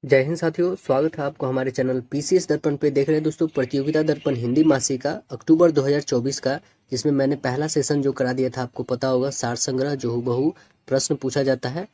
जय हिंद साथियों, स्वागत है आपको हमारे चैनल पीसीएस दर्पण पे। देख रहे हैं दोस्तों प्रतियोगिता दर्पण हिंदी मासिका अक्टूबर 2024 का, जिसमें मैंने पहला सेशन जो करा दिया था, आपको पता होगा, सार संग्रह जो हूबहू प्रश्न पूछा जाता है।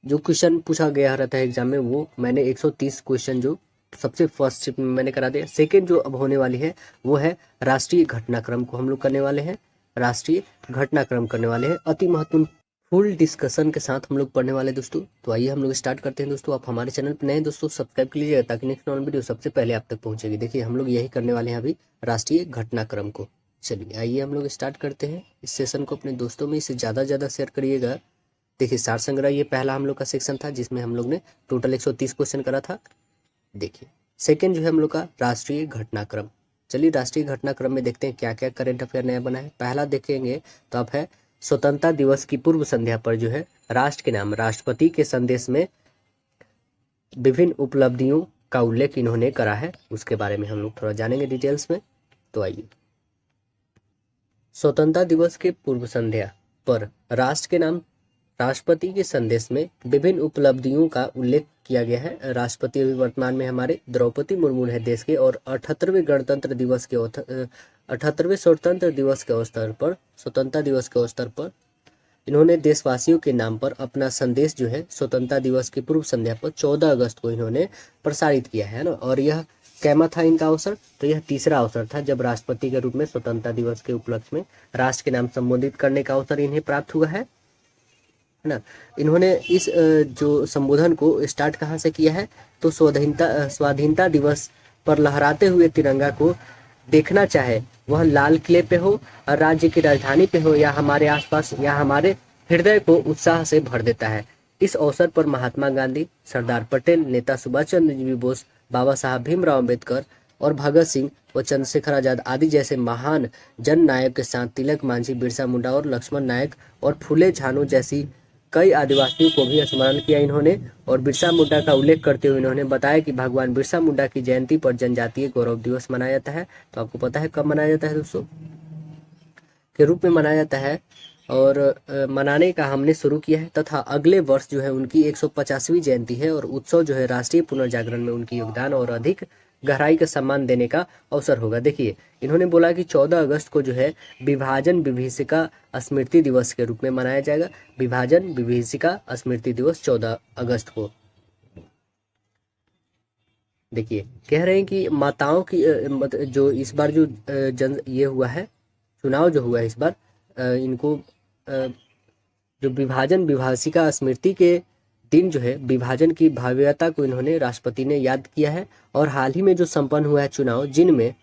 जो क्वेश्चन पूछा गया रहता है एग्जाम में, वो मैंने 130 क्वेश्चन जो सबसे फर्स्ट शिफ्ट में मैंने करा दिया। सेकेंड जो अब होने वाली है वो है राष्ट्रीय घटनाक्रम को हम लोग करने वाले हैं। राष्ट्रीय घटनाक्रम करने वाले हैं, अति महत्वपूर्ण फुल डिस्कशन के साथ हम लोग पढ़ने वाले हैं दोस्तों। तो आइए हम लोग स्टार्ट करते हैं दोस्तों। आप हमारे चैनल पर नए दोस्तों, सब्सक्राइब कर लीजिएगा ताकि नेक्स्ट नॉन वीडियो सबसे पहले आप तक पहुंचेगी। देखिए हम लोग यही करने वाले हैं अभी, राष्ट्रीय घटनाक्रम को। चलिए आइए हम लोग स्टार्ट करते हैं। इस सेशन को अपने दोस्तों में इसे ज़्यादा शेयर करिएगा। देखिए सार संग्रह ये पहला हम लोग का सेक्शन था, जिसमें हम लोग ने टोटल 130 क्वेश्चन करा था। देखिए सेकेंड जो है हम लोग का राष्ट्रीय घटनाक्रम। चलिए राष्ट्रीय घटनाक्रम में देखते हैं क्या क्या करेंट अफेयर नया बना है। पहला देखेंगे तो आप है स्वतंत्रता दिवस की पूर्व संध्या पर जो है राष्ट्र के नाम राष्ट्रपति के संदेश में विभिन्न उपलब्धियों का उल्लेख इन्होंने करा है, उसके बारे में हम लोग थोड़ा जानेंगे डिटेल्स में। तो आइए, स्वतंत्रता दिवस के पूर्व संध्या पर राष्ट्र के नाम राष्ट्रपति के संदेश में विभिन्न उपलब्धियों का उल्लेख किया गया है। राष्ट्रपति अभी वर्तमान में हमारे द्रौपदी मुर्मू है देश के, और 78वें गणतंत्र दिवस के 78वें स्वतंत्रता दिवस के अवसर पर, स्वतंत्रता दिवस के अवसर पर इन्होंने देशवासियों के नाम पर अपना संदेश जो है स्वतंत्रता दिवस की पूर्व संध्या पर 14 अगस्त को इन्होंने प्रसारित किया है ना। और यह कैमा था इनका अवसर, तो यह तीसरा अवसर था जब राष्ट्रपति के रूप में स्वतंत्रता दिवस के उपलक्ष्य में राष्ट्र के नाम संबोधित करने का अवसर इन्हें प्राप्त हुआ है ना। इन्होंने इस जो संबोधन को स्टार्ट कहाँ से किया है, तो स्वाधीनता दिवस पर लहराते हुए तिरंगा को देखना चाहे वह लाल किले पे हो और राज्य की राजधानी पे हो या हमारे आसपास या हमारे हृदय को उत्साह से भर देता है। इस अवसर पर महात्मा गांधी, सरदार पटेल, नेता सुभाष चंद्र बोस, बाबा साहब भीमराव अम्बेडकर और भगत सिंह व चंद्रशेखर आजाद आदि जैसे महान जन नायक के साथ तिलक मांझी, बिरसा मुंडा और लक्ष्मण नायक और फूले झानो जैसी कई आदिवासियों को भी स्मरण किया इन्होंने। और बिरसा मुंडा का उल्लेख करते हुए इन्होंने बताया कि भगवान बिरसा मुंडा की जयंती पर जनजातीय गौरव दिवस मनाया जाता है। तो आपको पता है कब मनाया जाता है दोस्तों, के रूप में मनाया जाता है, और मनाने का हमने शुरू किया है। तथा अगले वर्ष जो है उनकी 150वीं जयंती है, और उत्सव जो है राष्ट्रीय पुनर्जागरण में उनकी योगदान और अधिक गहराई का सम्मान देने का अवसर होगा। देखिए इन्होंने बोला कि 14 अगस्त को जो है विभाजन विभीषिका स्मृति दिवस के रूप में मनाया जाएगा। विभाजन विभीषिका स्मृति दिवस 14 अगस्त को। देखिए कह रहे हैं कि माताओं की जो इस बार जो जन ये हुआ है, चुनाव जो हुआ है इस बार, इनको जो विभाजन विभाषिका स्मृति के दिन जो है विभाजन की भव्यता को इन्होंने राष्ट्रपति ने याद किया है। और हाल ही में जो संपन्न हुआ है चुनाव, जिनमें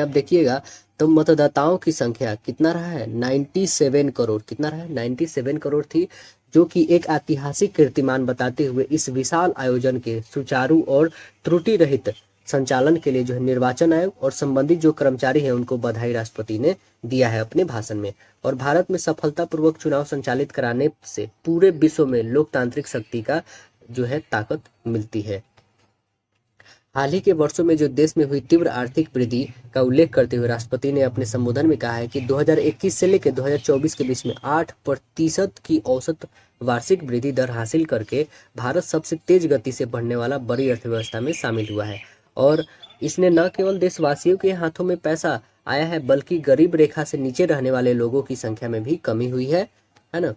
आप देखिएगा तो मतदाताओं की संख्या कितना रहा है, 97 करोड़। कितना रहा है, 97 करोड़ थी, जो कि एक ऐतिहासिक कीर्तिमान बताते हुए इस विशाल आयोजन के सुचारू और त्रुटि रहित संचालन के लिए जो है निर्वाचन आयोग और संबंधित जो कर्मचारी हैं उनको बधाई राष्ट्रपति ने दिया है अपने भाषण में। और भारत में सफलतापूर्वक चुनाव संचालित कराने से पूरे विश्व में लोकतांत्रिक शक्ति का जो है ताकत मिलती है। हाल ही के वर्षों में जो देश में हुई तीव्र आर्थिक वृद्धि का उल्लेख करते हुए राष्ट्रपति ने अपने संबोधन में कहा है कि 2021 से लेकर 2024 के बीच में 8% की औसत वार्षिक वृद्धि दर हासिल करके भारत सबसे तेज गति से बढ़ने वाला बड़ी अर्थव्यवस्था में शामिल हुआ है। और इसने न केवल देशवासियों के हाथों में पैसा आया है, बल्कि गरीब रेखा से नीचे रहने वाले लोगों की संख्या में भी कमी हुई है ना।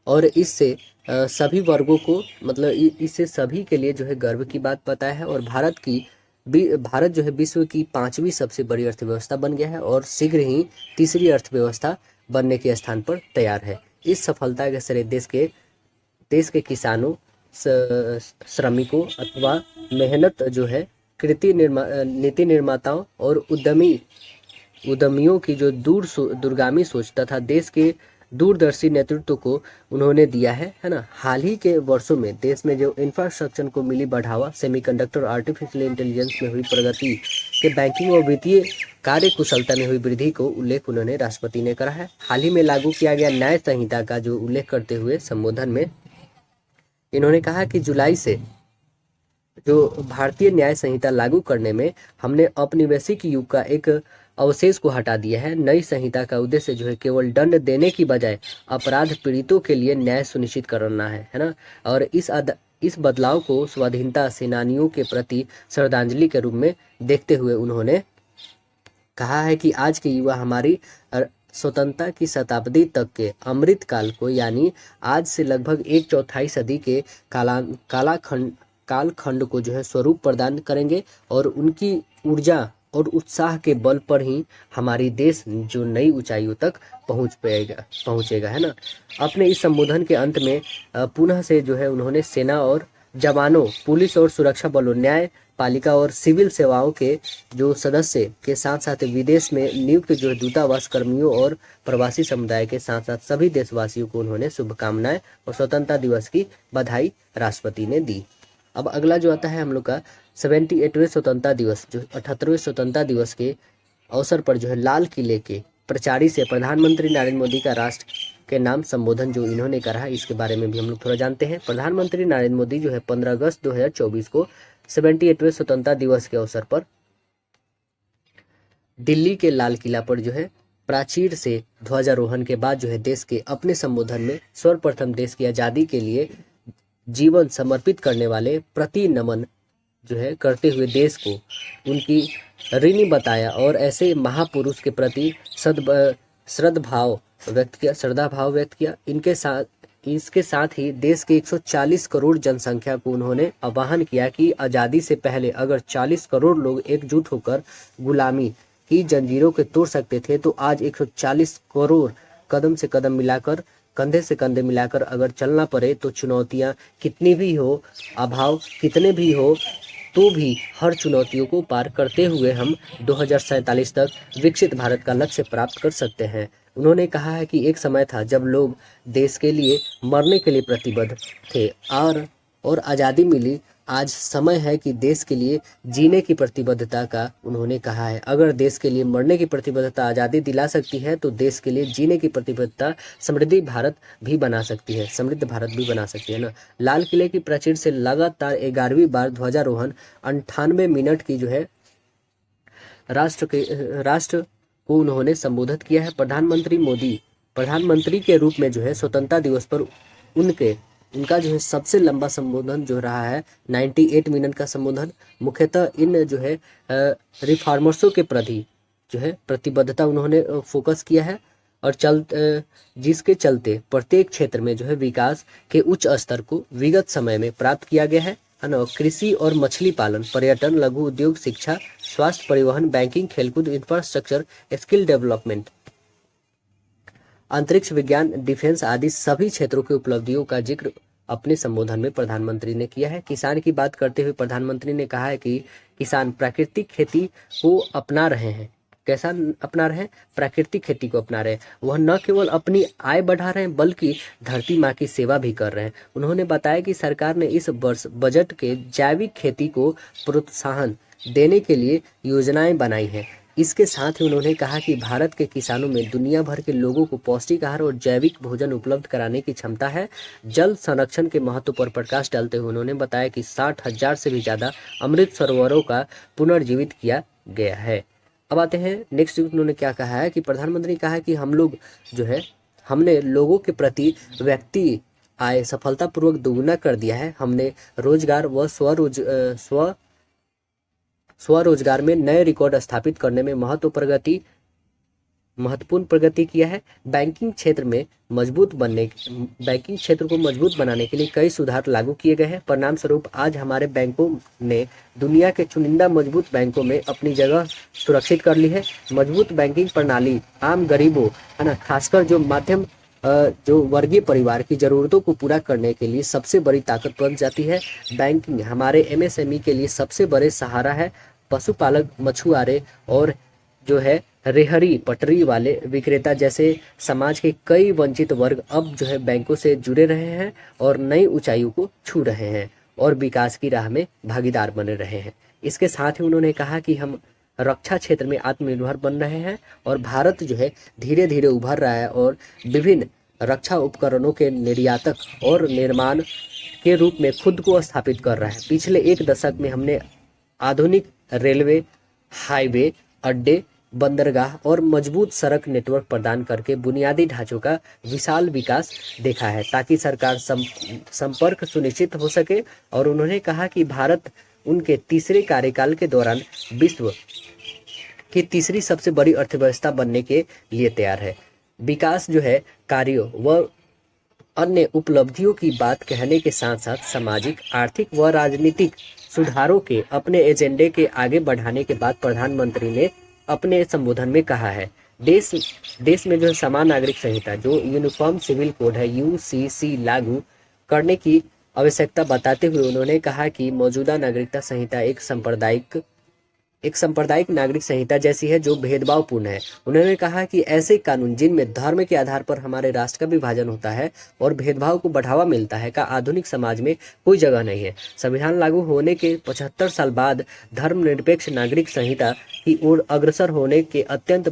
और इससे सभी वर्गों को, मतलब इससे सभी के लिए जो है गर्व की बात पता है। और भारत जो है विश्व की 5वीं सबसे बड़ी अर्थव्यवस्था बन गया है, और शीघ्र ही तीसरी अर्थव्यवस्था बनने के स्थान पर तैयार है। इस सफलता के श्रेय देश के किसानों, श्रमिकों अथवा मेहनत जो है नीति निर्माताओं और उद्यमियों की जो दूरगामी सोच तथा देश के दूरदर्शी नेतृत्व को उन्होंने दिया है ना। हाल ही के वर्षों में देश में जो इंफ्रास्ट्रक्चर को मिली बढ़ावा, सेमीकंडक्टर, आर्टिफिशियल इंटेलिजेंस में हुई प्रगति के बैंकिंग और वित्तीय कार्य कुशलता में हुई वृद्धि को उल्लेख उन्होंने राष्ट्रपति ने करा है। हाल ही में लागू किया गया न्याय संहिता का जो उल्लेख करते हुए संबोधन में इन्होंने कहा कि जुलाई से जो भारतीय न्याय संहिता लागू करने में हमने औपनिवेशिक युग का एक अवशेष को हटा दिया है। नई संहिता का उद्देश्य जो है केवल दंड देने की बजाय अपराध पीड़ितों के लिए न्याय सुनिश्चित करना है ना। और इस बदलाव को स्वाधीनता सेनानियों के प्रति श्रद्धांजलि के रूप में देखते हुए उन्होंने कहा है कि आज के युवा हमारी स्वतंत्रता की शताब्दी तक के अमृत काल को, यानी आज से लगभग 1/4 सदी के कालखंड को जो है स्वरूप प्रदान करेंगे और उनकी ऊर्जा और उत्साह के बल पर ही हमारी देश जो नई ऊंचाइयों तक पहुंचेगा, है ना। अपने इस संबोधन के अंत में पुनः से जो है उन्होंने सेना और जवानों, पुलिस और सुरक्षा बलों, न्याय पालिका और सिविल सेवाओं के जो सदस्य के साथ साथ विदेश में नियुक्त जो दूतावास कर्मियों और प्रवासी समुदाय के साथ साथ सभी देशवासियों को उन्होंने शुभकामनाएं और स्वतंत्रता दिवस की बधाई राष्ट्रपति ने दी। अब अगला जो आता है हम लोग का 78वें स्वतंत्रता दिवस, जो 78वें स्वतंत्रता दिवस के अवसर पर जो है लाल किले के प्रचारी से प्रधानमंत्री नरेंद्र मोदी का राष्ट्र के नाम संबोधन जो इन्होंने करा है, इसके बारे में भी हम लोग थोड़ा जानते हैं। प्रधानमंत्री नरेंद्र मोदी जो है 15 अगस्त 2024 को 78वें स्वतंत्रता दिवस के अवसर पर दिल्ली के लाल किला पर जो है प्राचीर से ध्वजारोहण के बाद जो है देश के अपने संबोधन में सर्वप्रथम देश की आज़ादी के लिए जीवन समर्पित करने वाले प्रति नमन जो है करते हुए देश को उनकी ऋणी बताया और ऐसे महापुरुष के प्रति श्रद्धाभाव व्यक्त किया। इसके साथ ही देश के 140 करोड़ जनसंख्या को उन्होंने आह्वान किया कि आज़ादी से पहले अगर 40 करोड़ लोग एकजुट होकर गुलामी की जंजीरों को तोड़ सकते थे, तो आज 140 करोड़ कदम से कदम मिलाकर, कंधे से कंधे मिलाकर अगर चलना पड़े तो चुनौतियां कितनी भी हो, अभाव कितने भी हो, तो भी हर चुनौतियों को पार करते हुए हम 2047 तक विकसित भारत का लक्ष्य प्राप्त कर सकते हैं। उन्होंने कहा है कि एक समय था जब लोग देश के लिए मरने के लिए प्रतिबद्ध थे और आज़ादी मिली। आज समय है कि देश के लिए जीने की प्रतिबद्धता का उन्होंने कहा है। अगर देश के लिए मरने की प्रतिबद्धता आज़ादी दिला सकती है, तो देश के लिए जीने की प्रतिबद्धता समृद्ध भारत भी बना सकती है ना। लाल किले की प्राचीर से लगातार 11वीं बार ध्वजारोहण 98 मिनट की जो है राष्ट्र को उन्होंने संबोधित किया है। प्रधानमंत्री के रूप में जो है स्वतंत्रता दिवस पर उनका जो है सबसे लंबा संबोधन जो रहा है 98 मिनट का संबोधन। मुख्यतः इन जो है रिफॉर्मर्सों के प्रति जो है प्रतिबद्धता उन्होंने फोकस किया है और जिसके चलते प्रत्येक क्षेत्र में जो है विकास के उच्च स्तर को विगत समय में प्राप्त किया गया है ना। कृषि और मछली पालन, पर्यटन, लघु उद्योग, शिक्षा, स्वास्थ्य, परिवहन, बैंकिंग, खेलकूद, इंफ्रास्ट्रक्चर, स्किल डेवलपमेंट, अंतरिक्ष विज्ञान, डिफेंस आदि सभी क्षेत्रों की उपलब्धियों का जिक्र अपने संबोधन में प्रधानमंत्री ने किया है। किसान की बात करते हुए प्रधानमंत्री ने कहा है कि किसान प्राकृतिक खेती को अपना रहे हैं। कैसा अपना रहे हैं? प्राकृतिक खेती को अपना रहे हैं। वह न केवल अपनी आय बढ़ा रहे हैं बल्कि धरती माँ की सेवा भी कर रहे हैं। उन्होंने बताया कि सरकार ने इस वर्ष बजट के जैविक खेती को प्रोत्साहन देने के लिए योजनाएं बनाई हैं। इसके साथ ही उन्होंने कहा कि भारत के किसानों में दुनिया भर के लोगों को पौष्टिक आहार और जैविक भोजन उपलब्ध कराने की क्षमता है। जल संरक्षण के महत्व पर प्रकाश डालते हुए उन्होंने बताया कि 60,000 से भी ज्यादा अमृत सरोवरों का पुनर्जीवित किया गया है। अब आते हैं नेक्स्ट, उन्होंने क्या कहा है कि प्रधानमंत्री ने कहा है कि हम लोग जो है हमने लोगों के प्रति व्यक्ति आय सफलतापूर्वक दोगुना कर दिया है। हमने रोजगार व स्वरोजगार में नए रिकॉर्ड स्थापित करने में महत्वपूर्ण प्रगति किया है। बैंकिंग क्षेत्र को मजबूत बनाने के लिए कई सुधार लागू किए गए हैं। परिणाम स्वरूप आज हमारे बैंकों ने दुनिया के चुनिंदा मजबूत बैंकों में अपनी जगह सुरक्षित कर ली है। मजबूत बैंकिंग प्रणाली आम गरीबों, है ना, खासकर जो वर्गीय परिवार की जरूरतों को पूरा करने के लिए सबसे बड़ी ताकत बन जाती है। बैंकिंग हमारे एमएसएमई के लिए सबसे बड़े सहारा है। पशुपालक, मछुआरे और जो है रेहड़ी पटरी वाले विक्रेता जैसे समाज के कई वंचित वर्ग अब जो है बैंकों से जुड़े रहे हैं और नई ऊंचाइयों को छू रहे हैं और विकास की राह में भागीदार बने रहे हैं। इसके साथ ही उन्होंने कहा कि हम रक्षा क्षेत्र में आत्मनिर्भर बन रहे हैं और भारत जो है धीरे धीरे उभर रहा है और विभिन्न रक्षा उपकरणों के निर्यातक और निर्माण के रूप में खुद को स्थापित कर रहा है। पिछले एक दशक में हमने आधुनिक रेलवे, हाईवे, अड्डे, बंदरगाह और मजबूत सड़क नेटवर्क प्रदान करके बुनियादी ढांचों का विशाल विकास देखा है ताकि सरकार संपर्क सुनिश्चित हो सके। और उन्होंने कहा कि भारत उनके तीसरे कार्यकाल के दौरान विश्व की तीसरी सबसे बड़ी अर्थव्यवस्था बनने के लिए तैयार है। विकास जो है कार्यों व अन्य उपलब्धियों की बात कहने के साथ साथ सामाजिक, आर्थिक व राजनीतिक सुधारों के अपने एजेंडे के आगे बढ़ाने के बाद प्रधानमंत्री ने अपने संबोधन में कहा है देश में जो समान नागरिक संहिता जो यूनिफॉर्म सिविल कोड है यूसीसी लागू करने की आवश्यकता बताते हुए उन्होंने कहा कि मौजूदा नागरिकता संहिता एक सांप्रदायिक नागरिक संहिता जैसी है जो भेदभावपूर्ण है। उन्होंने कहा कि ऐसे कानून जिनमें धर्म के आधार पर हमारे राष्ट्र का विभाजन होता है और भेदभाव को बढ़ावा मिलता है का आधुनिक समाज में कोई जगह नहीं है। संविधान लागू होने के 75 साल बाद धर्मनिरपेक्ष नागरिक संहिता की ओर अग्रसर होने के अत्यंत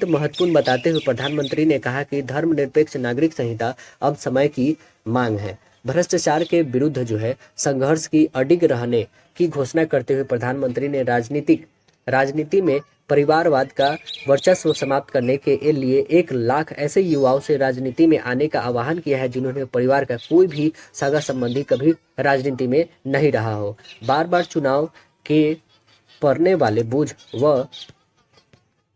महत्वपूर्ण बताते हुए प्रधानमंत्री ने कहा कि धर्मनिरपेक्ष नागरिक संहिता अब समय की मांग है। भ्रष्टाचार के विरुद्ध जो है संघर्ष की अडिग रहने की घोषणा करते हुए प्रधानमंत्री ने राजनीति में परिवारवाद का वर्चस्व समाप्त करने के लिए 1 लाख ऐसे युवाओं से राजनीति में आने का आह्वान किया है जिन्होंने परिवार का कोई भी सगा संबंधी कभी राजनीति में नहीं रहा हो। बार बार चुनाव के पड़ने वाले बोझ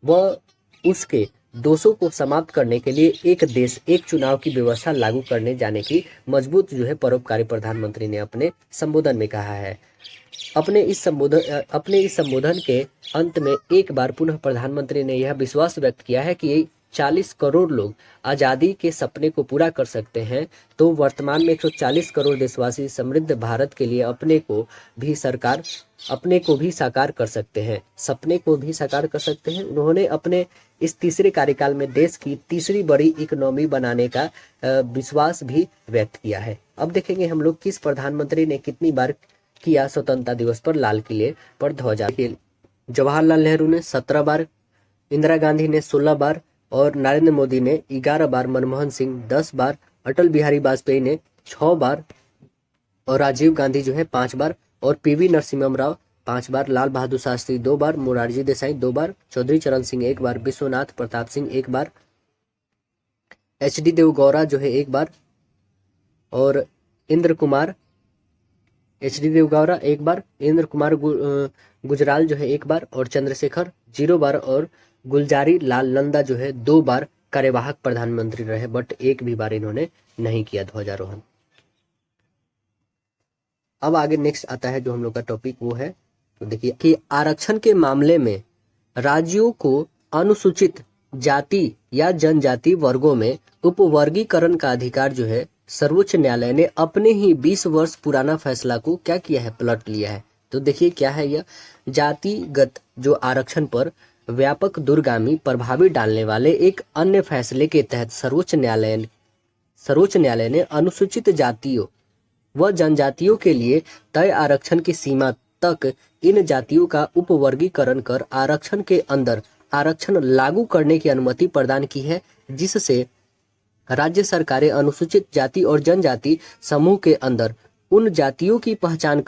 व उसके दोषों को समाप्त करने के लिए एक देश एक चुनाव की व्यवस्था लागू करने जाने की मजबूत जो है परोपकारी प्रधानमंत्री ने अपने संबोधन में कहा है। अपने इस संबोधन के अंत में एक बार पुनः प्रधानमंत्री ने यह विश्वास व्यक्त किया है कि 40 करोड़ लोग आज़ादी के सपने को पूरा कर सकते हैं तो वर्तमान में 140 करोड़ देशवासी समृद्ध भारत के लिए अपने को भी साकार कर सकते हैं, सपने को भी साकार कर सकते हैं। उन्होंने अपने इस तीसरे कार्यकाल में देश की तीसरी बड़ी इकोनॉमी बनाने का विश्वास भी व्यक्त किया है। अब देखेंगे हम लोग किस प्रधानमंत्री ने कितनी बार किया स्वतंत्रता दिवस पर लाल किले पर ध्वजा। जवाहरलाल नेहरू ने 17 बार, इंदिरा गांधी ने 16 बार और नरेंद्र मोदी ने 11 बार, मनमोहन सिंह 10 बार, अटल बिहारी वाजपेयी ने 6 बार और राजीव गांधी जो है 5 बार और पीवी नरसिम्हा राव 5 बार, लाल बहादुर शास्त्री 2 बार, मोरारजी देसाई 2 बार, चौधरी चरण सिंह 1 बार, विश्वनाथ प्रताप सिंह 1 बार, एचडी देवगौड़ा जो है 1 बार और इंद्र कुमार 1 बार, जो है 1 बार और चंद्रशेखर 0 बार और गुलजारी लाल नंदा जो है 2 बार कार्यवाहक प्रधानमंत्री रहे, बट एक भी बार इन्होंने नहीं किया ध्वजारोहण। अब आगे नेक्स्ट आता है जो हम लोग का टॉपिक वो है, तो देखिए कि आरक्षण के मामले में राज्यों को अनुसूचित जाति या जनजाति वर्गों में उपवर्गीकरण का अधिकार जो है सर्वोच्च न्यायालय ने अपने ही 20 वर्ष पुराना फैसला को क्या किया है, पलट लिया है। तो देखिए क्या है यह जातिगत जो आरक्षण पर व्यापक दूरगामी प्रभावी डालने वाले एक अन्य फैसले के तहत सर्वोच्च न्यायालय ने अनुसूचित जातियों व जनजातियों के लिए तय आरक्षण की सीमा तक इन जातियों का उपवर्गीकरण कर आरक्षण के अंदर आरक्षण लागू करने की अनुमति प्रदान की है, जिससे राज्य सरकारें अनुसूचित जाति और जनजाति समूह के अंदर उन जातियों की पहचान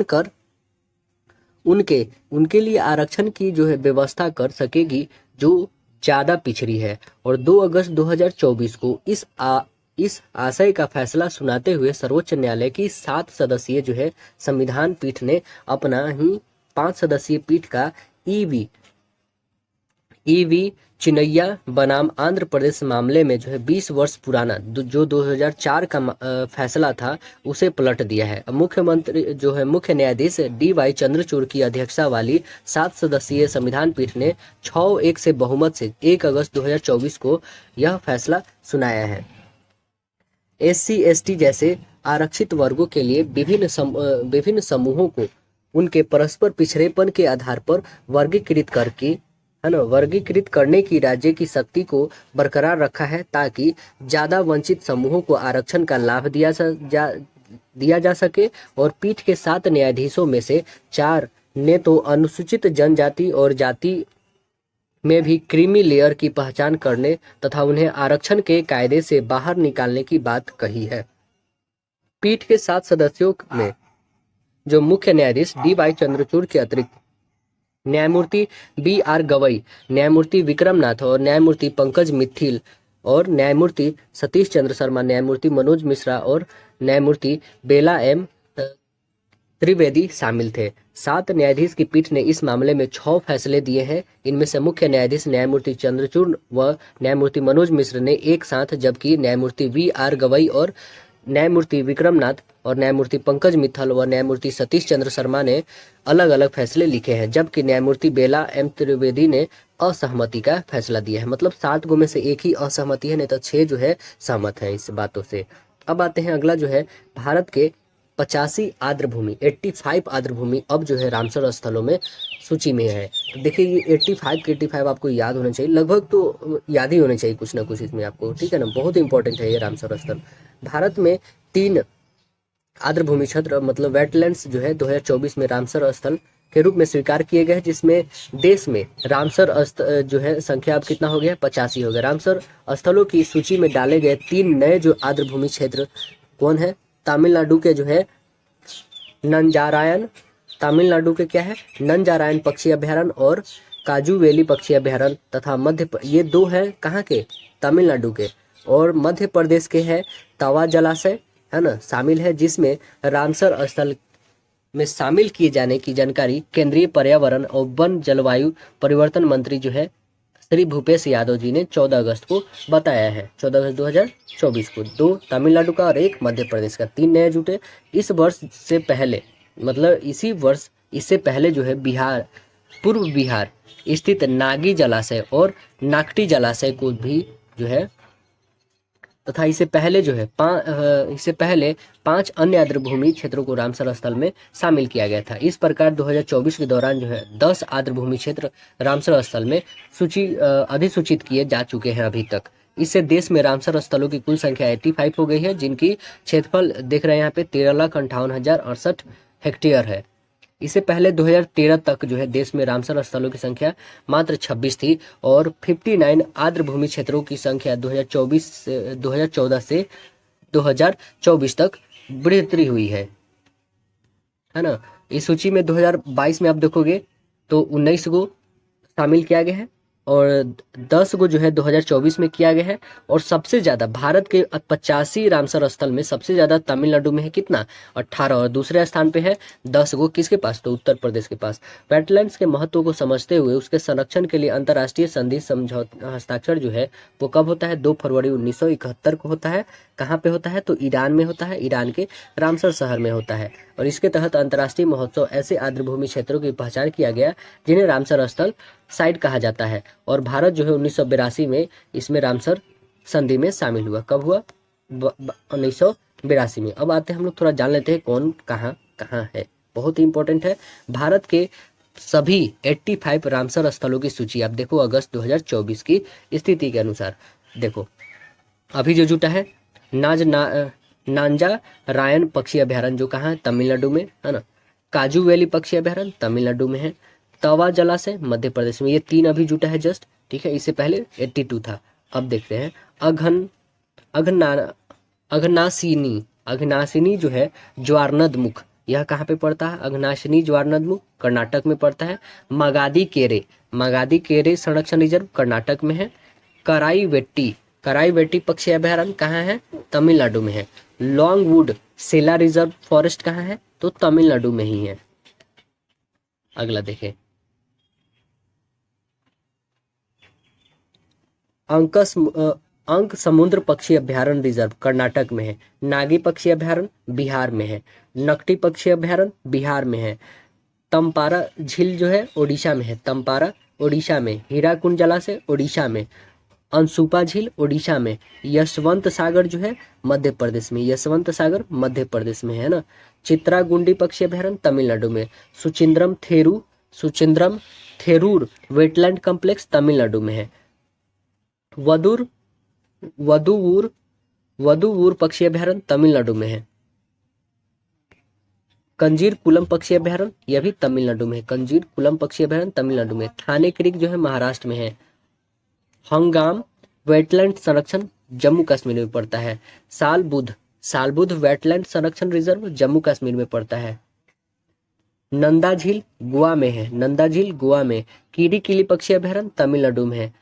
कर उनके लिए आरक्षण की जो है व्यवस्था कर सकेगी जो ज्यादा पिछड़ी है। और 2 अगस्त 2024 को इस आशय का फैसला सुनाते हुए सर्वोच्च न्यायालय की 7 सदस्यीय जो है संविधान पीठ ने अपना ही 5 सदस्यीय पीठ का ईवी चिनैया बनाम आंध्र प्रदेश मामले में जो है 20 वर्ष पुराना जो 2004 का फैसला था उसे पलट दिया है। मुख्य न्यायाधीश DY चंद्रचूड़ की अध्यक्षता वाली 7 सदस्यीय संविधान पीठ ने 6-1 से बहुमत से 1 अगस्त 2024 को यह फैसला सुनाया है। SC/ST जैसे आरक्षित वर्गों के लिए विभिन्न समूहों को उनके परस्पर पिछड़ेपन के आधार पर वर्गीकृत करने की राज्य की शक्ति को बरकरार रखा है ताकि ज्यादा वंचित समूहों को आरक्षण का लाभ दिया जा सके। और पीठ के 7 न्यायाधीशों में से 4 ने तो अनुसूचित जनजाति और जाति में भी क्रीमी लेयर की पहचान करने तथा उन्हें आरक्षण के कायदे से बाहर निकालने की बात कही है। पीठ के 7 सदस्यों में जो मुख्य न्यायाधीश DY चंद्रचूड़ के अतिरिक्त न्यायमूर्ति B.R. गवई, न्यायमूर्ति विक्रमनाथ और न्यायमूर्ति पंकज मित्थिल और न्यायमूर्ति सतीश चंद्र शर्मा, न्यायमूर्ति मनोज मिश्रा और न्यायमूर्ति बेला एम त्रिवेदी शामिल थे। 7 न्यायाधीश की पीठ ने इस मामले में 6 फैसले दिए हैं। इनमें से मुख्य न्यायाधीश न्यायमूर्ति चंद्रचूड़ व न्यायमूर्ति मनोज मिश्र ने एक साथ, जबकि न्यायमूर्ति V.R. गवई और न्यायमूर्ति विक्रमनाथ और न्यायमूर्ति पंकज मित्तल व न्यायमूर्ति सतीश चंद्र शर्मा ने अलग अलग फैसले लिखे हैं, जबकि न्यायमूर्ति बेला एम त्रिवेदी ने असहमति का फैसला दिया है। मतलब 7 गो में से एक ही असहमति है, नहीं तो 6 जो है सहमत है इस बातों से। अब आते हैं अगला जो है भारत के 85 आर्द्र भूमि 85 आर्द्र भूमि अब जो है रामसर स्थलों में सूची में है। तो देखिए ये 85 के 85 आपको याद होना चाहिए, लगभग तो याद ही होने चाहिए कुछ ना कुछ इसमें आपको, ठीक है ना। बहुत इंपॉर्टेंट है ये रामसर स्थल। भारत में 3 आर्द्र भूमि क्षेत्र मतलब वेटलैंड्स जो है 2024 में रामसर स्थल के रूप में स्वीकार किए गए हैं, जिसमें देश में रामसर जो है संख्या अब कितना हो गया, 85 हो गया। रामसर स्थलों की सूची में डाले गए 3 नए जो आर्द्र भूमि क्षेत्र कौन है, तमिलनाडु के जो है नंजारायण, तमिलनाडु के क्या है नंजारायण पक्षी अभयारण्य और काजू वैली पक्षी अभयारण्य तथा ये 2 हैं कहाँ के, तमिलनाडु के। और मध्य प्रदेश के है तवा जलाशय है ना शामिल है, जिसमें रामसर स्थल में शामिल किए जाने की जानकारी केंद्रीय पर्यावरण और वन जलवायु परिवर्तन मंत्री जो है श्री भूपेश यादव जी ने 14 अगस्त को बताया है। 14 अगस्त 2024 को 2 तमिलनाडु का और 1 मध्य प्रदेश का, 3 नए जुटे। इस वर्ष से पहले मतलब इसी वर्ष इससे पहले जो है बिहार, पूर्व बिहार स्थित नागी जलाशय और नाकटी जलाशय को भी जो है तथा इससे पहले जो है इससे पहले 5 अन्य आर्द्र भूमि क्षेत्रों को रामसर स्थल में शामिल किया गया था। इस प्रकार 2024 के दौरान जो है 10 आर्द्र भूमि क्षेत्र रामसर स्थल में अधिसूचित किए जा चुके हैं अभी तक। इससे देश में रामसर स्थलों की कुल संख्या 85 हो गई है, जिनकी क्षेत्रफल देख रहे हैं यहाँ पे 13,58,068 हेक्टेयर है। इससे पहले 2013 तक जो है देश में रामसर स्थलों की संख्या मात्र 26 थी और 59 आर्द्र भूमि क्षेत्रों की संख्या 2014 से 2024 तक बढ़ोतरी हुई है ना। इस सूची में 2022 में आप देखोगे तो 19 को शामिल किया गया है और 10 को जो है 2024 में किया गया है। और सबसे ज्यादा भारत के 85 रामसर स्थल में सबसे ज्यादा तमिलनाडु में है कितना, 18, और दूसरे स्थान पे है 10 को किसके पास, तो उत्तर प्रदेश के पास। वेटलैंड्स के महत्व को समझते हुए उसके संरक्षण के लिए अंतर्राष्ट्रीय संधि समझौता हस्ताक्षर जो है वो कब होता है, 2 फरवरी 1971 को होता है। कहाँ पे होता है, तो ईरान में होता है, ईरान के रामसर शहर में होता है। और इसके तहत अंतर्राष्ट्रीय महोत्सव ऐसे आर्द्र भूमि क्षेत्रों की पहचान किया गया जिन्हें रामसर स्थल साइट कहा जाता है। और भारत जो है 1982 में इसमें रामसर संधि में शामिल हुआ। कब हुआ, 1982 में। अब आते हैं हम लोग थोड़ा जान लेते हैं कौन कहाँ कहाँ है, बहुत ही इंपॉर्टेंट है। भारत के सभी 85 रामसर स्थलों की सूची आप देखो अगस्त 2024 की स्थिति के अनुसार। देखो अभी जो जुटा है नांजा रायन पक्षी अभयारण्य जो कहाँ है, तमिलनाडु में है ना। काजू वैली पक्षी अभयारण्य तमिलनाडु में है। तवा जलाशय मध्य प्रदेश में। ये 3 अभी जुटा है जस्ट, ठीक है। इससे पहले 82 था। अब देखते हैं अघनाशिनी जो है ज्वारनद मुख, यह कहाँ पे पड़ता है, अघनाशिनी ज्वारनद मुख कर्नाटक में पड़ता है। मगादी केरे संरक्षण रिजर्व कर्नाटक में है। कराई वेट्टी पक्षी अभयारण्य कहाँ है, तमिलनाडु में है। लॉन्गवुड सेला रिजर्व फॉरेस्ट कहाँ है, तो तमिलनाडु में ही है। अगला देखें अंक समुद्र पक्षी अभयारण्य रिजर्व कर्नाटक में है। नागी पक्षी अभयारण्य बिहार में है। नकटी पक्षी अभयारण्य बिहार में है। तमपारा झील जो है ओडिशा में है, तमपारा ओडिशा में। हीराकुंड जलाशय ओडिशा में। अनसुपा झील ओडिशा में। यशवंत सागर जो है मध्य प्रदेश में, यशवंत सागर मध्य प्रदेश में है ना। चित्रागुंडी पक्षी अभयारण्य तमिलनाडु में। सुचिंद्रम थेरूर वेटलैंड कॉम्प्लेक्स तमिलनाडु में है। वदुवूर पक्षी अभयारण्य तमिलनाडु में है। कंजीर कुलम पक्षी अभयारण्य यह भी तमिलनाडु में है। कंजीर कुलम पक्षी अभयारण्य तमिलनाडु में। थाने क्रीक जो है महाराष्ट्र में है। हंगाम वेटलैंड संरक्षण जम्मू कश्मीर में पड़ता है। सालबुद्ध वेटलैंड संरक्षण रिजर्व जम्मू कश्मीर में पड़ता है। नंदा झील गोवा में है, नंदा झील गोवा में। कीरी पक्षी अभयारण्य तमिलनाडु में है।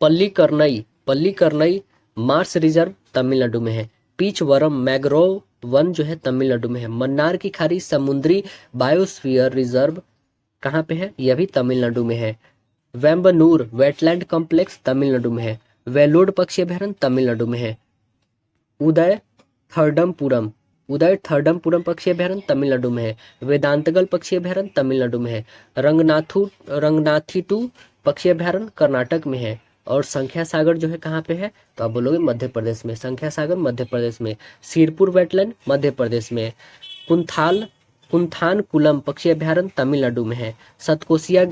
पल्लीकरनई मार्स रिजर्व तमिलनाडु में है। पीचवरम मैग्रोव वन जो है तमिलनाडु में है। मन्नार की खाड़ी समुद्री बायोस्फीयर रिजर्व कहाँ पे है? यह भी तमिलनाडु में है। वेम्बनूर वेटलैंड कॉम्प्लेक्स तमिलनाडु में है। वेलोड पक्षी अभयारण्य तमिलनाडु में है। उदय थर्डमपुरम पक्षी अभयारण्य तमिलनाडु में है। वेदांतगल पक्षी अभयारण्य तमिलनाडु में है। रंगनाथीटू पक्षी अभयारण्य कर्नाटक में है। और संख्या सागर जो है कहाँ पे है? तो आप बोलोगे मध्य प्रदेश में। संख्या सागर मध्य प्रदेश में। सिरपुर वेटलैंड मध्य प्रदेश में। कुंथानकुलम पक्षी अभयारण्य तमिलनाडु में है। सतकोसिया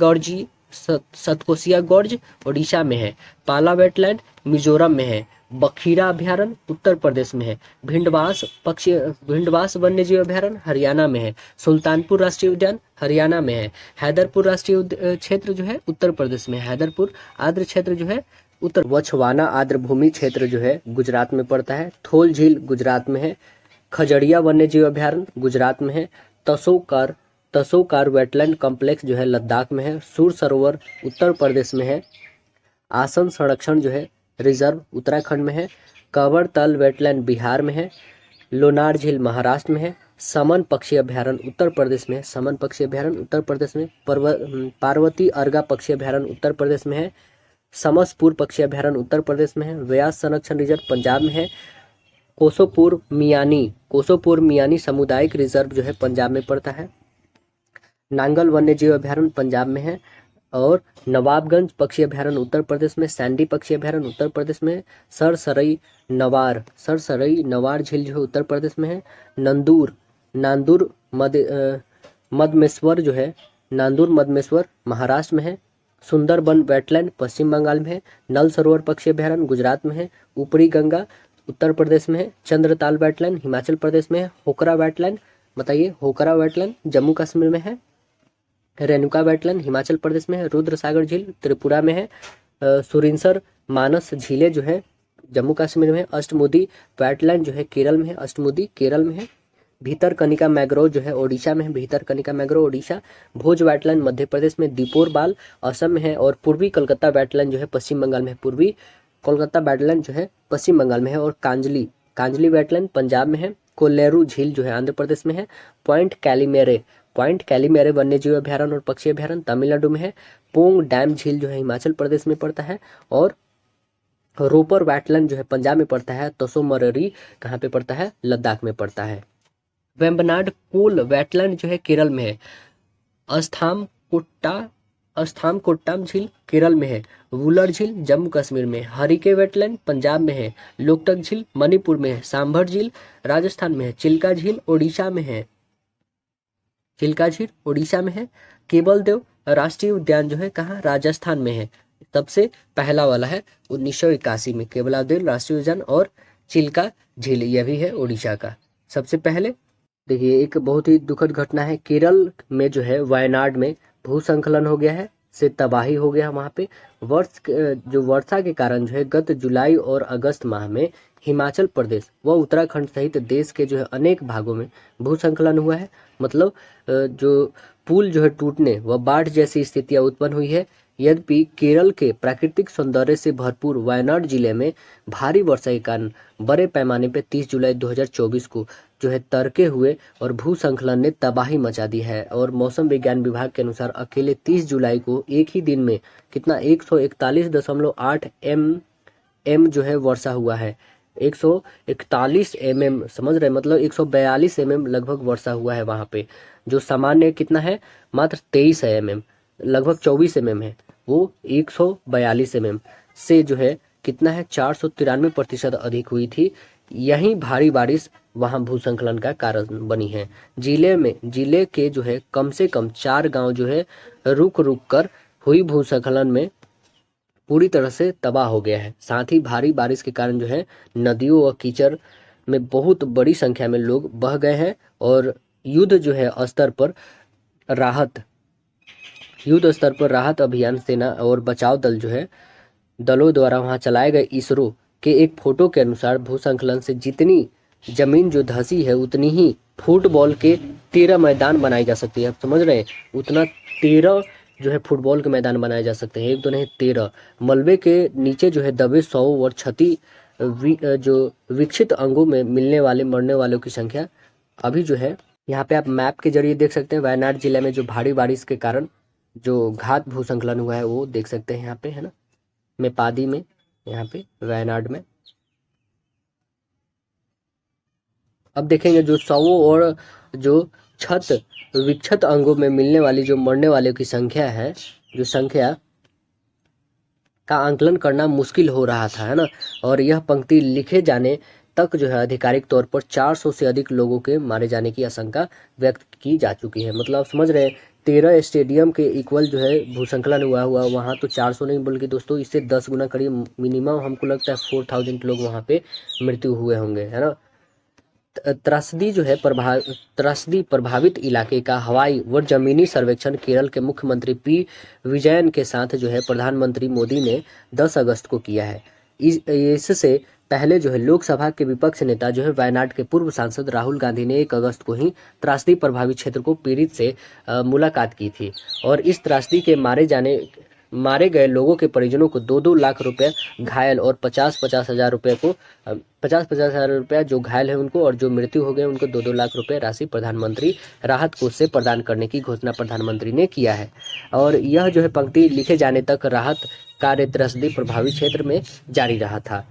गॉर्ज ओडिशा में है। पाला वेटलैंड मिजोरम में है। बखीरा अभयारण्य उत्तर प्रदेश में है। भिंडवास वन्यजीव अभयारण्य हरियाणा में है। सुल्तानपुर राष्ट्रीय उद्यान हरियाणा में है। हैदरपुर राष्ट्रीय क्षेत्र जो है उत्तर प्रदेश में है। हैदरपुर आर्द्र क्षेत्र जो है वछवाना आर्द्र भूमि क्षेत्र जो है गुजरात में पड़ता है। थोल झील गुजरात में है। खजड़िया वन्यजीव अभयारण्य गुजरात में है। तसोकार वेटलैंड कॉम्प्लेक्स जो है लद्दाख में है। सूर सरोवर उत्तर प्रदेश में है। आसन संरक्षण जो है रिजर्व उत्तराखंड में है। कवरतल वेटलैंड बिहार में है। लोनार झील महाराष्ट्र में है। समन पक्षी अभयारण्य उत्तर प्रदेश में है। समन पक्षी अभयारण्य उत्तर प्रदेश में। पार्वती अर्गा पक्षी अभयारण्य उत्तर प्रदेश में है। समसपुर पक्षी अभयारण्य उत्तर प्रदेश में है। व्यास संरक्षण रिजर्व पंजाब में है। कोसोपुर मियानी सामुदायिक रिजर्व जो है पंजाब में पड़ता है। नांगल वन्यजीव अभयारण्य पंजाब में है। और नवाबगंज पक्षी अभयारण्य उत्तर प्रदेश में। सैंडी पक्षी अभयारण्य उत्तर प्रदेश में। सरसरई नवार झील जो है उत्तर प्रदेश में है। नांदूर मदमेश्वर जो है नांदूर मदमेश्वर महाराष्ट्र में है। सुंदरबन वेटलैंड पश्चिम बंगाल में है। नल सरोवर पक्षी अभयारण्य गुजरात में है। ऊपरी गंगा उत्तर प्रदेश में है। चंद्रताल वेटलैंड हिमाचल प्रदेश में है। होकरा वेटलैंड बताइए, होकरा वेटलैंड जम्मू कश्मीर में है। रेणुका वेटलैंड हिमाचल प्रदेश में है। रुद्र सागर झील त्रिपुरा में है। सुरिनसर मानस झीलें जो है जम्मू कश्मीर में है। अष्टमुदी वेटलैंड जो है केरल में है। अष्टमुदी केरल में है। भीतरकनिका मैग्रोव जो है ओडिशा में है। भीतरकनिका मैग्रोव ओडिशा। भोज वेटलैंड मध्य प्रदेश में। दीपोर बाल असम में है। और पूर्वी कोलकाता वेटलैंड जो है पश्चिम बंगाल में है। पूर्वी कोलकाता वेटलैंड जो है पश्चिम बंगाल में है। और कांजली वेटलैंड पंजाब में है। कोलेरू झील जो है आंध्र प्रदेश में है। पॉइंट कैलीमेरे वन्यजीव अभयारण्य और पक्षी अभयारण्य तमिलनाडु में है। पोंग डैम झील जो है हिमाचल प्रदेश में पड़ता है। और रोपर वेटलैंड जो है पंजाब में पड़ता है। तसोमररी कहाँ पे पड़ता है? लद्दाख में पड़ता है। वेम्बनाड कोल वेटलैंड जो है केरल में है। अस्थामकोट्टाम झील केरल में है। वुलर झील जम्मू कश्मीर में। हरिके वेटलैंड पंजाब में है। लोकटक झील मणिपुर में है। सांभर झील राजस्थान में है। चिल्का झील ओडिशा में है। केवल देव राष्ट्रीय उद्यान जो है कहाँ? राजस्थान में है। सबसे पहला वाला है 1981 में केवलादेव राष्ट्रीय उद्यान। और चिल्का झील यह भी है ओडिशा का सबसे पहले। देखिए एक बहुत ही दुखद घटना है। केरल में जो है वायनाड में भूस्खलन हो गया है, से तबाही हो गया वहाँ पे। वर्षा के कारण जो है गत जुलाई और अगस्त माह में हिमाचल प्रदेश व उत्तराखंड सहित देश के जो है अनेक भागों में भूस्खलन हुआ है। मतलब जो पुल जो है टूटने व बाढ़ जैसी स्थितियां उत्पन्न हुई है। यद्यपि केरल के प्राकृतिक सौंदर्य से भरपूर वायनाड जिले में भारी वर्षा के कारण बड़े पैमाने पर 30 जुलाई 2024 को जो है तड़के हुए और भूस्खलन ने तबाही मचा दी है। और मौसम विज्ञान विभाग के अनुसार अकेले 30 जुलाई को एक ही दिन में कितना 141.8 एम जो है वर्षा हुआ है। 141 mm समझ रहे, मतलब 142 mm लगभग वर्षा हुआ है वहाँ पे। जो सामान्य कितना है? मात्र 23 mm, लगभग 24 mm है। वो 142 mm से जो है कितना है? 493% अधिक हुई थी। यही भारी बारिश वहाँ भूस्खलन का कारण बनी है। जिले के जो है कम से कम 4 गांव जो है रुक कर हुई भूस्खलन में पूरी तरह से तबाह हो गया है। साथ ही भारी बारिश के कारण जो है नदियों व कीचड़ में बहुत बड़ी संख्या में लोग बह गए हैं। और युद्ध स्तर पर राहत अभियान सेना और बचाव दल जो है दलों द्वारा वहां चलाए गए इसरो के एक फोटो के अनुसार भूस्खलन से जितनी जमीन जो धसी है उतनी ही फुटबॉल के 13 मैदान बनाए जा सकते हैं। आप समझ रहे हैं, उतना 13 जो है फुटबॉल के मैदान बनाए जा सकते हैं, एक दो नहीं 13। मलबे के नीचे जो है दबे 100 और क्षति जो विकसित अंगों में मिलने वाले मरने वालों की संख्या अभी जो है, यहाँ पे आप मैप के जरिए देख सकते हैं। वायनाड जिले में जो भारी बारिश के कारण जो घात भूस्खलन हुआ है वो देख सकते हैं यहाँ पे, है ना, मेपादी में, यहाँ पे वायनाड में। अब देखेंगे जो 100 और जो छत विक्षत अंगों में मिलने वाली जो मरने वालों की संख्या है, जो संख्या का आंकलन करना मुश्किल हो रहा था, है ना। और यह पंक्ति लिखे जाने तक जो है आधिकारिक तौर पर 400 से अधिक लोगों के मारे जाने की आशंका व्यक्त की जा चुकी है। मतलब समझ रहे हैं, 13 स्टेडियम के इक्वल जो है भूस्खलन हुआ वहाँ तो 400 नहीं बल्कि दोस्तों इससे 10 गुना करीब मिनिमम हमको लगता है 4000 लोग वहाँ पे मृत्यु हुए होंगे, है ना। त्रासदी जो है त्रासदी प्रभावित इलाके का हवाई व जमीनी सर्वेक्षण केरल के मुख्यमंत्री पी विजयन के साथ जो है प्रधानमंत्री मोदी ने 10 अगस्त को किया है। इससे पहले जो है लोकसभा के विपक्ष नेता जो है वायनाड के पूर्व सांसद राहुल गांधी ने 1 अगस्त को ही त्रासदी प्रभावित क्षेत्र को पीड़ित से मुलाकात की थी और इस त्रासदी के मारे गए लोगों के परिजनों को 2-2 लाख रुपए, घायल और 50-50 हजार रुपए को 50-50 हजार रुपया जो घायल है उनको और जो मृत्यु हो गए उनको 2-2 लाख रुपए राशि प्रधानमंत्री राहत कोष से प्रदान करने की घोषणा प्रधानमंत्री ने किया है। और यह जो है पंक्ति लिखे जाने तक राहत कार्य त्रासदी प्रभावित क्षेत्र में जारी रहा था।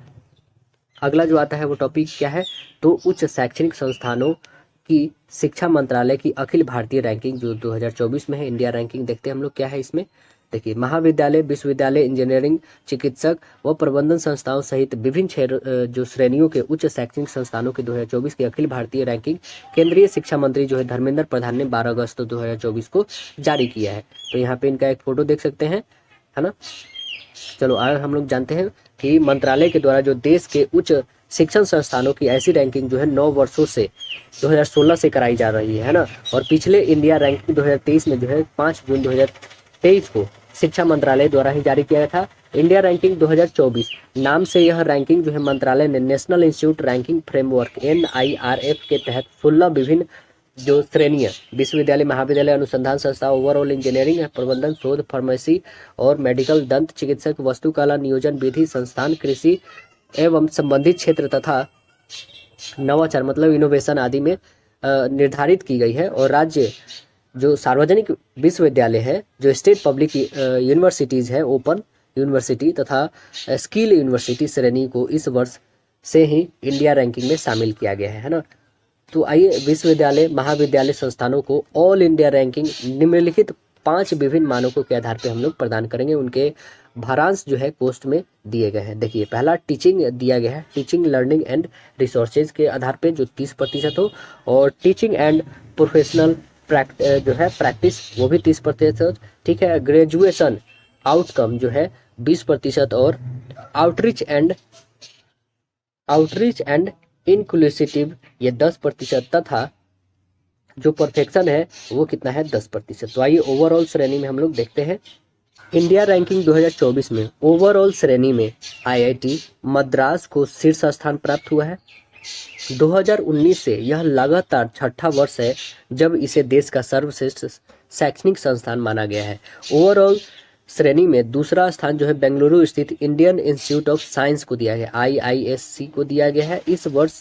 अगला जो आता है वो टॉपिक क्या है, तो उच्च शैक्षणिक संस्थानों की शिक्षा मंत्रालय की अखिल भारतीय रैंकिंग जो 2024 में है, इंडिया रैंकिंग देखते हैं हम लोग क्या है इसमें। देखिए, महाविद्यालय, विश्वविद्यालय, इंजीनियरिंग, चिकित्सक व प्रबंधन संस्थाओं सहित विभिन्न जो श्रेणियों के उच्च शैक्षणिक संस्थानों की 2024 की अखिल भारतीय रैंकिंग केंद्रीय शिक्षा मंत्री जो है धर्मेंद्र प्रधान ने 12 अगस्त 2024 को जारी किया है। तो यहाँ पे इनका एक फोटो देख सकते हैं, है ना। चलो आज हम लोग जानते हैं कि मंत्रालय के द्वारा जो देश के उच्च शिक्षण संस्थानों की ऐसी रैंकिंग जो है 9 वर्षों से 2016 से कराई जा रही है ना। और पिछले इंडिया रैंकिंग 2023 में जो है 5 जून 2023 को शिक्षा मंत्रालय द्वारा ही जारी किया था। इंडिया रैंकिंग 2024 नाम से यह रैंकिंग जो है मंत्रालय ने national institute ranking framework NIRF के तहत 16 विभिन्न जो श्रेणियां विश्वविद्यालय, महाविद्यालय, अनुसंधान संस्था, ओवरऑल इंजीनियरिंग, प्रबंधन, शोध, फार्मेसी और मेडिकल, दंत चिकित्सक, वास्तुकला, नियोजन, विधि, संस्थान, कृषि एवं संबंधित क्षेत्र तथा नवाचार मतलब इनोवेशन आदि में निर्धारित की गई है। और राज्य जो सार्वजनिक विश्वविद्यालय है, जो स्टेट पब्लिक यूनिवर्सिटीज़ है, ओपन यूनिवर्सिटी तथा स्किल यूनिवर्सिटी श्रेणी को इस वर्ष से ही इंडिया रैंकिंग में शामिल किया गया है ना। तो आइए विश्वविद्यालय, महाविद्यालय संस्थानों को ऑल इंडिया रैंकिंग निम्नलिखित 5 विभिन्न मानकों के आधार पर हम लोग प्रदान करेंगे। उनके भारांश जो है पोस्ट में दिए गए हैं। देखिए, पहला टीचिंग दिया गया है, टीचिंग लर्निंग एंड रिसोर्सेज के आधार पे जो 30% हो, और टीचिंग एंड प्रोफेशनल जो है प्रैक्टिस वो भी 30%, ठीक है। ग्रेजुएशन आउटकम जो है 20% और आउटरीच एंड इंक्लूसिव ये 10% तथा जो परफेक्शन है वो कितना है 10%। तो आइए ओवरऑल श्रेणी में हम लोग देखते हैं। इंडिया रैंकिंग 2024 में ओवरऑल श्रेणी में IIT मद्रास को शीर्ष स्थान प्राप्त हुआ है। 2019 से यह लगातार 6ठा वर्ष है जब इसे देश का सर्वश्रेष्ठ शैक्षणिक संस्थान माना गया है। ओवरऑल श्रेणी में दूसरा स्थान जो है बेंगलुरु स्थित इंडियन इंस्टीट्यूट ऑफ साइंस को दिया गया, IISc को दिया गया है, इस वर्ष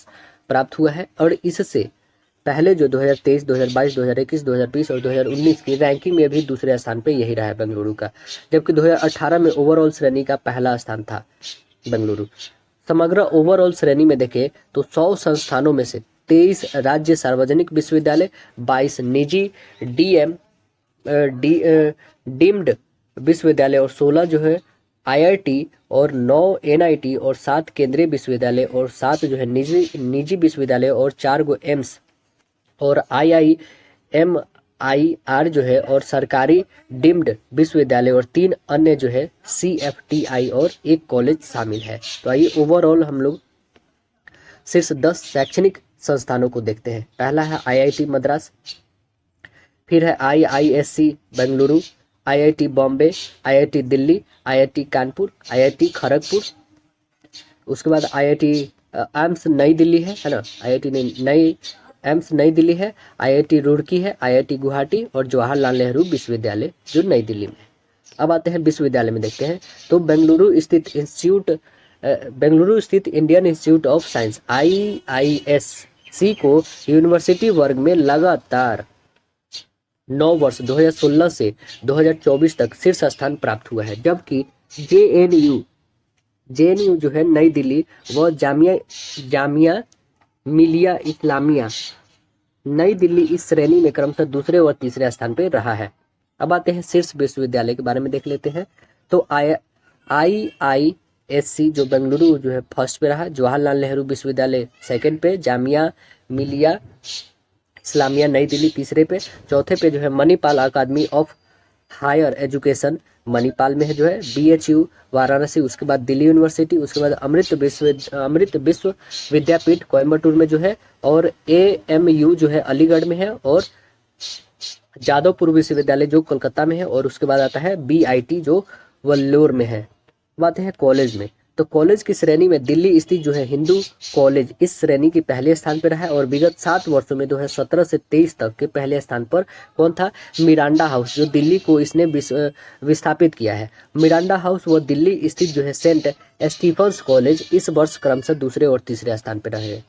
प्राप्त हुआ है। और इससे पहले जो 2023, 2022, 2021, 2020 और 2019 की रैंकिंग में भी दूसरे स्थान पे यही रहा है बेंगलुरु का, जबकि 2018 में ओवरऑल श्रेणी का पहला स्थान था बेंगलुरु। समग्र ओवरऑल श्रेणी में देखें तो 100 संस्थानों में से 23 राज्य सार्वजनिक विश्वविद्यालय, 22 निजी डीम्ड विश्वविद्यालय और 16 जो है IIT और 9 NIT और 7 केंद्रीय विश्वविद्यालय और 7 जो है निजी विश्वविद्यालय और 4 गो एम्स और IIMIR जो है और सरकारी डीम्ड विश्वविद्यालय और 3 अन्य जो है CFTI और 1 कॉलेज शामिल है। तो आइए ओवरऑल हम लोग शीर्ष 10 शैक्षणिक संस्थानों को देखते हैं। पहला है IIT मद्रास, फिर है IISc Bengaluru, IIT Bombay, IIT Delhi, IIT Kanpur, IIT Kharagpur, उसके बाद IIT एम्स नई दिल्ली है ना, IIT नई एम्स नई दिल्ली है, IIT रुड़की है, IIT गुवाहाटी और जवाहरलाल नेहरू विश्वविद्यालय जो नई दिल्ली में है। अब आते हैं विश्वविद्यालय में देखते हैं। तो बेंगलुरु स्थित Indian institute of science IISc को यूनिवर्सिटी वर्ग में लगातार 9 वर्ष 2016 से 2024 तक शीर्ष स्थान प्राप्त हुआ है, जबकि JNU जो है नई दिल्ली, वह जामिया मिलिया इस्लामिया नई दिल्ली इस श्रेणी में क्रमशः दूसरे और तीसरे स्थान पर रहा है। अब आते हैं शीर्ष विश्वविद्यालय के बारे में देख लेते हैं। तो IISc जो बेंगलुरु जो है फर्स्ट पे रहा, जवाहरलाल नेहरू विश्वविद्यालय सेकंड पे, जामिया मिलिया इस्लामिया नई दिल्ली तीसरे पे, चौथे पे जो है मणिपाल अकादमी ऑफ हायर एजुकेशन मणिपाल में है जो है, BHU वाराणसी, उसके बाद दिल्ली यूनिवर्सिटी, उसके बाद अमृत विश्व विद्यापीठ कोयम्बटूर में जो है, और AMU जो है अलीगढ़ में है, और जादवपुर विश्वविद्यालय जो कोलकाता में है, और उसके बाद आता है BIT जो वल्लोर में है। बात है कॉलेज में। तो कॉलेज की श्रेणी में दिल्ली स्थित जो है हिंदू कॉलेज इस श्रेणी की पहले स्थान पर रहा है, और विगत 7 वर्षों में 2017 से 23 तक के पहले स्थान पर कौन था? मिरांडा हाउस, जो दिल्ली को इसने विस्थापित किया है। मिरांडा हाउस वो दिल्ली स्थित जो है सेंट स्टीफन्स कॉलेज इस वर्ष क्रमशः दूसरे और तीसरे स्थान पर रहे।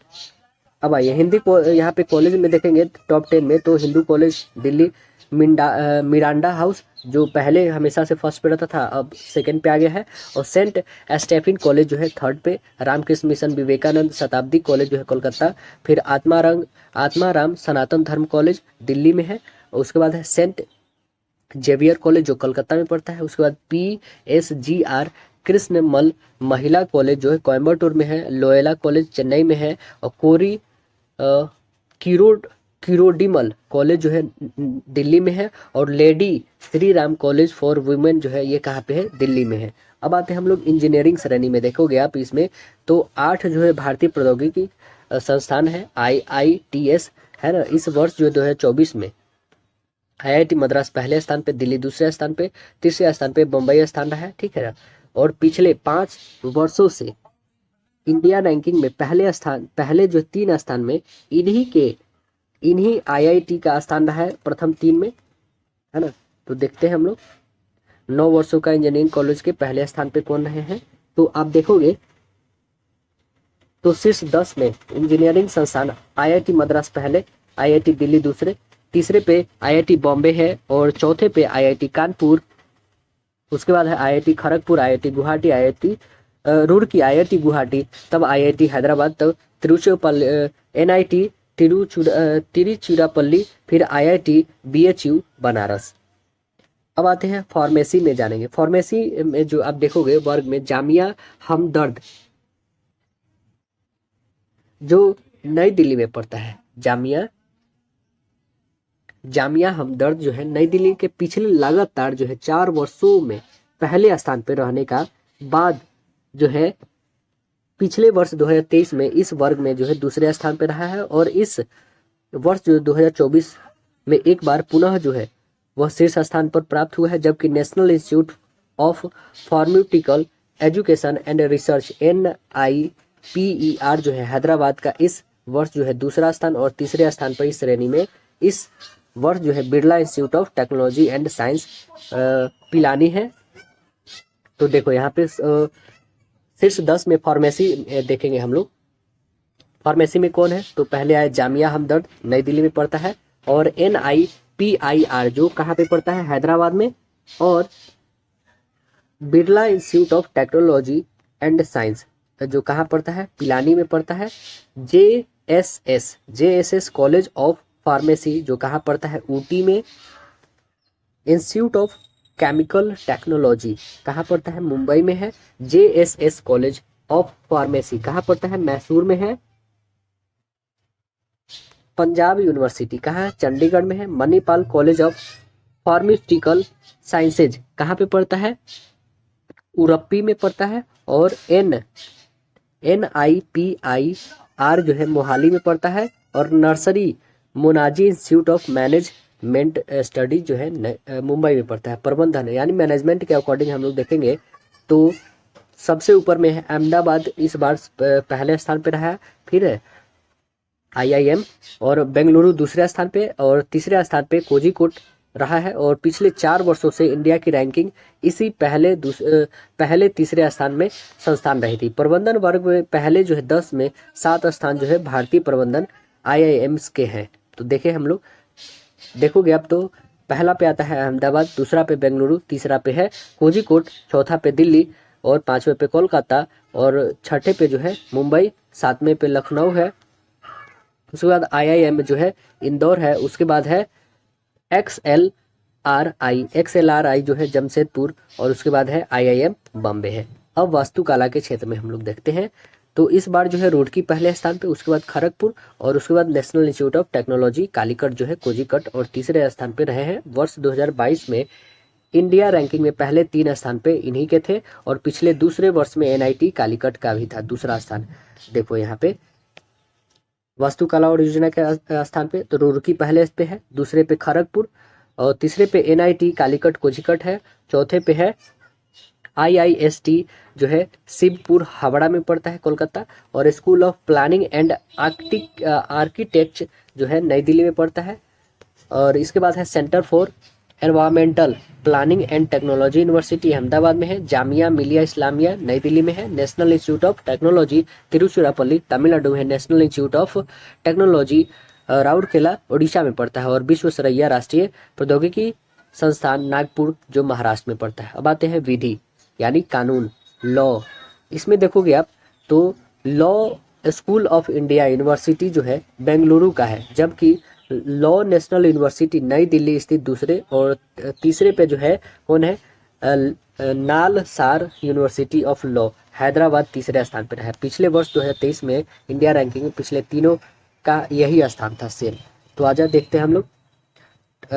अब आइए हिंदी को यहाँ पे कॉलेज में देखेंगे टॉप 10 में, तो Hindu college Delhi, Miranda house जो पहले हमेशा से फर्स्ट पे रहता था अब सेकंड पे आ गया है, और सेंट स्टेफिन कॉलेज जो है थर्ड पे, रामकृष्ण मिशन विवेकानंद शताब्दी कॉलेज जो है कोलकाता, फिर आत्माराम सनातन धर्म कॉलेज दिल्ली में है, और उसके बाद है सेंट जेवियर कॉलेज जो कोलकाता में पड़ता है, उसके बाद PSGR कृष्णमल महिला कॉलेज जो है कोयम्बटूर में है, लोयला कॉलेज चेन्नई में है, और किरोडीमल कॉलेज जो है दिल्ली में है, और lady Shri Ram college for women जो है ये कहाँ पे है? दिल्ली में है। अब आते हैं हम लोग इंजीनियरिंग श्रेणी में, देखोगे आप इसमें तो 8 जो है भारतीय प्रौद्योगिकी संस्थान है IITS है ना, इस वर्ष जो 2024 में IIT मद्रास पहले स्थान पे, दिल्ली दूसरे स्थान पे, तीसरे स्थान पे बम्बई स्थान रहा है, ठीक है ना। और पिछले 5 वर्षों से इंडिया रैंकिंग में पहले जो 3 स्थान में इन्हीं IIT का स्थान रहा है प्रथम 3 में, है ना। तो देखते हैं हम लोग 9 वर्षों का इंजीनियरिंग कॉलेज के पहले स्थान पे कौन रहे हैं, तो आप देखोगे तो शीर्ष 10 में इंजीनियरिंग संस्थान IIT मद्रास पहले, IIT दिल्ली दूसरे, तीसरे पे IIT बॉम्बे है, और चौथे पे IIT कानपुर, उसके बाद है IIT Kharagpur, IIT Guwahati, IIT Roorkee, IIT Guwahati, तब IIT हैदराबाद, तब NIT तिरुचिरापल्ली, फिर IIT BHU बनारस। अब आते हैं फार्मेसी में जानेंगे। फार्मेसी में जो आप देखोगे वर्ग में जामिया हमदर्द जो नई दिल्ली में पड़ता है, जामिया हमदर्द जो है नई दिल्ली के पिछले लगातार जो है 4 वर्षों में पहले स्थान पर रहने का बाद जो है पिछले वर्ष 2023 में इस वर्ग में जो है दूसरे स्थान पर रहा है, और इस वर्ष जो 2024 में एक बार पुनः जो है वह शीर्ष स्थान पर प्राप्त हुआ है, जबकि national institute of pharmaceutical education and research NIPER जो है हैदराबाद का इस वर्ष जो है दूसरा स्थान, और तीसरे स्थान पर इस श्रेणी में इस वर्ष जो है Birla institute of technology and science Pilani है। तो देखो यहाँ पे शीर्ष 10 में फार्मेसी देखेंगे हम लोग। फार्मेसी में कौन है, तो पहले आए जामिया हमदर्द नई दिल्ली में पड़ता है, और NIPIR जो कहाँ पे पड़ता है? हैदराबाद में, और Birla institute of technology and science जो कहाँ पड़ता है? पिलानी में पड़ता है। JSS कॉलेज ऑफ फार्मेसी जो कहाँ पड़ता है? ऊटी में। इंस्टीट्यूट ऑफ केमिकल टेक्नोलॉजी कहाँ पड़ता है? मुंबई में है। JSS कॉलेज ऑफ फार्मेसी कहाँ पड़ता है? मैसूर में है। पंजाब यूनिवर्सिटी कहाँ है? चंडीगढ़ में है। Manipal college of pharmaceutical sciences कहाँ पे पड़ता है? उरप्पी में पड़ता है। और NIPIR जो है मोहाली में पड़ता है। और Narsee Monjee institute of management study जो है मुंबई में पड़ता है। प्रबंधन यानी मैनेजमेंट के अकॉर्डिंग हम लोग देखेंगे तो सबसे ऊपर में है अहमदाबाद, इस बार पहले स्थान पे रहा है। फिर है IIM, और बेंगलुरु दूसरे स्थान पे, और तीसरे स्थान पे कोझिकोड रहा है। और पिछले 4 वर्षों से इंडिया की रैंकिंग इसी पहले तीसरे स्थान में संस्थान रही थी। प्रबंधन वर्ग में पहले जो है 10 में 7 स्थान जो है भारतीय प्रबंधन IIMs के हैं। तो देखें हम लोग, देखोगे अब तो पहला पे आता है अहमदाबाद, दूसरा पे बेंगलुरु, तीसरा पे है कोझिकोड, चौथा पे दिल्ली, और पांचवे पे कोलकाता, और छठे पे जो है मुंबई, सातवें पे लखनऊ है। उसके बाद IIM जो है इंदौर है। उसके बाद है XLRI जो है जमशेदपुर, और उसके बाद है IIM बॉम्बे है। अब वास्तुकला के क्षेत्र में हम लोग देखते हैं, तो इस बार जो है रुड़की पहले स्थान पे, उसके बाद खड़गपुर, और उसके बाद national institute of technology Calicut जो है कोझिकट, और तीसरे स्थान पे रहे हैं। वर्ष 2022 में इंडिया रैंकिंग में पहले 3 स्थान पे इन्हीं के थे, और पिछले दूसरे वर्ष में NIT कालीकट का भी था दूसरा स्थान। देखो यहाँ पे वास्तुकला और योजना के स्थान पे तो रुड़की पहले पे है, दूसरे पे खड़गपुर, और तीसरे पे NIT कालीकट कोझिकट है, चौथे पे है IIST जो है शिवपुर हावड़ा में पड़ता है कोलकाता, और school of planning and architect जो है नई दिल्ली में पड़ता है। और इसके बाद है centre for environmental planning and technology university Ahmedabad में है, जामिया मिलिया इस्लामिया नई दिल्ली में है, national institute of technology Tiruchirappalli Tamil Nadu में है, national institute of technology Rourkela Orissa में पड़ता है, और विश्वेश्वरैया राष्ट्रीय प्रौद्योगिकी संस्थान नागपुर जो महाराष्ट्र में पड़ता है। अब आते हैं विधि यानी कानून, लॉ। इसमें देखोगे आप तो law school of India university जो है बेंगलुरु का है, जबकि लॉ नेशनल यूनिवर्सिटी नई दिल्ली स्थित दूसरे, और तीसरे पे जो है कौन है NALSAR university of law Hyderabad तीसरे स्थान पर है। पिछले वर्ष 2023 में इंडिया रैंकिंग में पिछले तीनों का यही स्थान था सेम। तो आजा देखते हैं हम लोग,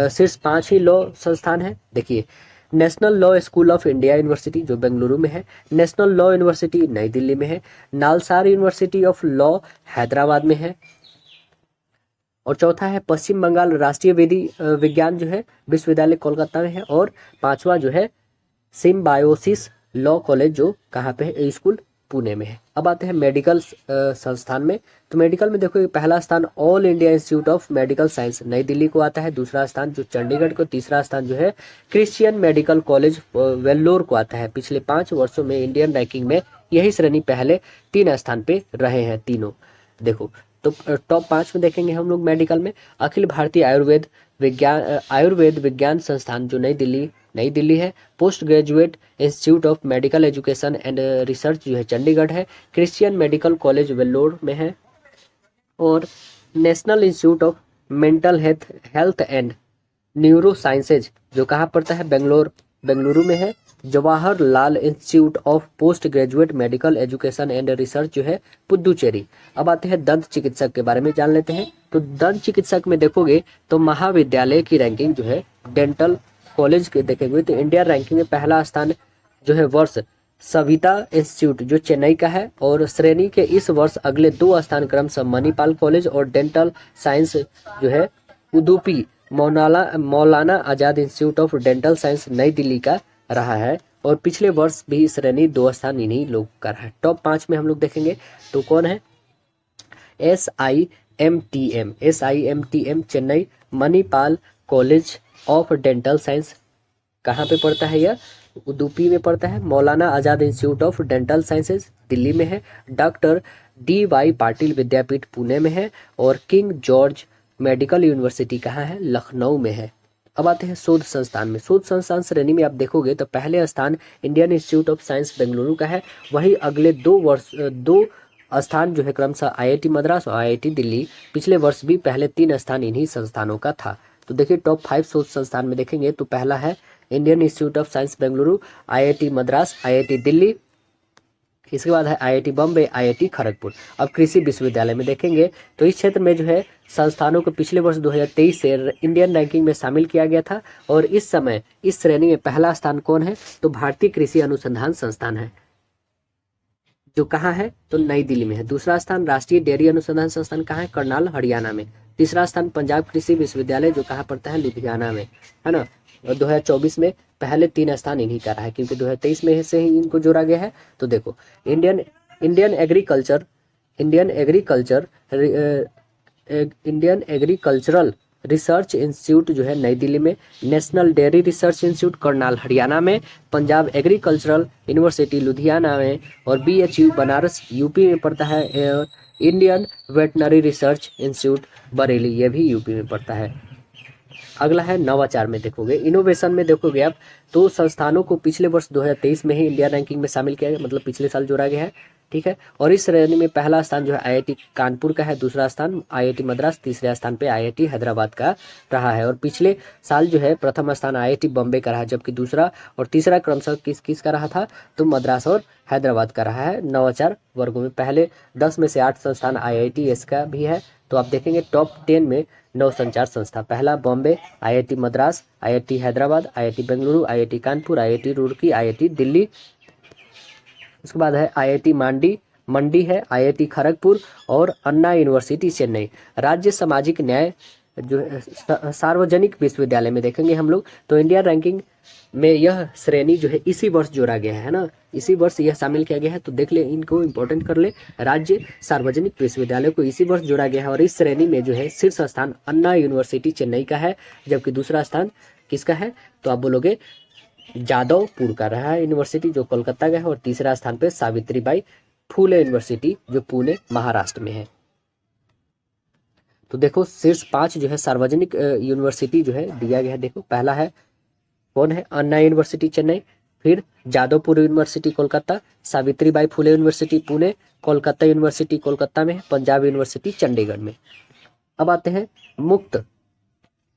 सिर्फ 5 ही लॉ संस्थान है। देखिए, national law school of India university जो बेंगलुरु में है, नेशनल लॉ यूनिवर्सिटी नई दिल्ली में है, NALSAR university of law Hyderabad में है, और चौथा है पश्चिम बंगाल राष्ट्रीय विधि विज्ञान जो है विश्वविद्यालय कोलकाता में है, और पांचवा जो है सिम्बायोसिस लॉ कॉलेज जो कहाँ पे है, स्कूल पुणे में है। अब आते हैं मेडिकल संस्थान में, तो मेडिकल में देखो पहला स्थान all India institute of medical science नई दिल्ली को आता है, दूसरा स्थान जो चंडीगढ़ को, तीसरा स्थान जो है क्रिश्चियन मेडिकल कॉलेज वेल्लोर को आता है। पिछले 5 वर्षों में इंडियन रैंकिंग में यही श्रेणी पहले 3 स्थान पे रहे हैं तीनों। देखो तो टॉप 5 में देखेंगे हम लोग मेडिकल में, अखिल भारतीय आयुर्वेद विज्ञान संस्थान जो नई दिल्ली है, post graduate institute of medical education and research जो है चंडीगढ़ है, क्रिश्चियन मेडिकल कॉलेज वेल्लोर में है, और national institute of mental health and neuro sciences जो कहाँ पड़ता है बेंगलुरु में है, Jawaharlal institute of post graduate medical education and research जो है पुदुचेरी। अब आते हैं दंत चिकित्सक के बारे में जान लेते हैं, तो दंत चिकित्सक में देखोगे तो महाविद्यालय की रैंकिंग जो है डेंटल कॉलेज के देखेंगे तो इंडिया रैंकिंग में पहला स्थान जो है वर्ष सविता इंस्टीट्यूट जो चेन्नई का है, और श्रेणी के इस वर्ष अगले 2 स्थान क्रमशः मणिपाल कॉलेज और डेंटल साइंस जो है उडुपी मौलाना Azad institute of dental science नई दिल्ली का रहा है, और पिछले वर्ष भी श्रेणी 2 स्थान इन्हीं लोग का रहा है। टॉप 5 में हम लोग देखेंगे तो कौन है SIMTM Chennai, Manipal college of dental science कहाँ पे पड़ता है, यह उडुपी में पड़ता है, Maulana Azad institute of dental sciences Delhi में है, डॉक्टर DY पाटिल विद्यापीठ पुणे में है, और किंग जॉर्ज मेडिकल यूनिवर्सिटी कहाँ है, लखनऊ में है। अब आते हैं शोध संस्थान में, शोध संस्थान श्रेणी में आप देखोगे तो पहले स्थान Indian institute of science Bengaluru का है, वही अगले 2 स्थान जो है क्रमशः IIT मद्रास और IIT दिल्ली, पिछले वर्ष भी पहले 3 स्थान इन्हीं संस्थानों का था। तो देखिए टॉप 5 शोध संस्थान में देखेंगे तो पहला है Indian institute of science Bengaluru, IIT Madras, IIT Delhi, इसके बाद है IIT बॉम्बे, IIT खड़गपुर। अब कृषि विश्वविद्यालय में देखेंगे तो इस क्षेत्र में जो है संस्थानों को पिछले वर्ष 2023 से इंडियन रैंकिंग में शामिल किया गया था, और इस समय इस श्रेणी में पहला स्थान कौन है तो भारतीय कृषि अनुसंधान संस्थान है जो कहाँ है तो नई दिल्ली में है, दूसरा स्थान राष्ट्रीय डेयरी अनुसंधान संस्थान कहाँ है, करनाल हरियाणा में, तीसरा स्थान पंजाब कृषि विश्वविद्यालय जो कहाँ पड़ता है लुधियाना में, है ना, और 2024 में पहले 3 स्थान इन्हीं का रहा है, क्योंकि 2023 में से ही इनको जोड़ा गया है। तो देखो Indian Indian agriculture Indian agriculture Indian agricultural research institute जो है नई दिल्ली में, national dairy research institute Karnal Haryana में, पंजाब एग्रीकल्चरल यूनिवर्सिटी लुधियाना में, और BHU बनारस यूपी में पड़ता है, Indian veterinary research institute Bareilly, ये भी यूपी में पड़ता है। अगला है नवाचार में देखोगे, इनोवेशन में देखोगे आप तो संस्थानों को पिछले वर्ष 2023 में ही इंडिया रैंकिंग में शामिल किया गया, मतलब पिछले साल जोड़ा गया है, ठीक है। और इस श्रेणी में पहला स्थान जो है IIT कानपुर का है, दूसरा स्थान IIT मद्रास, तीसरे स्थान पे IIT हैदराबाद का रहा है। और पिछले साल जो है प्रथम स्थान IIT बॉम्बे का रहा, जबकि दूसरा और तीसरा क्रमशः किस का रहा था, तो मद्रास और हैदराबाद का रहा है। नवाचार वर्गों में पहले 10 में से 8 संस्थान IITs का भी है। तो आप देखेंगे टॉप 10 में नवसंचार संस्था, पहला Bombay, IIT Madras, IIT Hyderabad, IIT Bengaluru, IIT Kanpur, IIT Roorkee, IIT Delhi. उसके बाद है IIT मंडी है, IIT खड़गपुर और अन्ना यूनिवर्सिटी चेन्नई। राज्य सामाजिक न्याय जो सार्वजनिक विश्वविद्यालय में देखेंगे हम लोग, तो इंडिया रैंकिंग में यह श्रेणी जो है इसी वर्ष जोड़ा गया है ना, इसी वर्ष यह शामिल किया गया है। तो देख ले, इनको इंपॉर्टेंट कर ले, राज्य सार्वजनिक विश्वविद्यालय को इसी वर्ष जोड़ा गया है। और इस श्रेणी में जो है शीर्ष स्थान अन्ना यूनिवर्सिटी चेन्नई का है, जबकि दूसरा स्थान किसका है, तो आप बोलोगे जादवपुर का रहा है यूनिवर्सिटी जो कोलकाता का है। और तीसरा स्थान पे सावित्रीबाई फुले यूनिवर्सिटी जो पुणे महाराष्ट्र में है। तो देखो शीर्ष 5 जो है सार्वजनिक यूनिवर्सिटी जो है दिया गया है। देखो पहला है कौन है, अन्ना यूनिवर्सिटी चेन्नई, फिर Jadavpur university Kolkata, Savitribai Phule university Pune, Kolkata university Kolkata में, पंजाब यूनिवर्सिटी चंडीगढ़ में। अब आते हैं मुक्त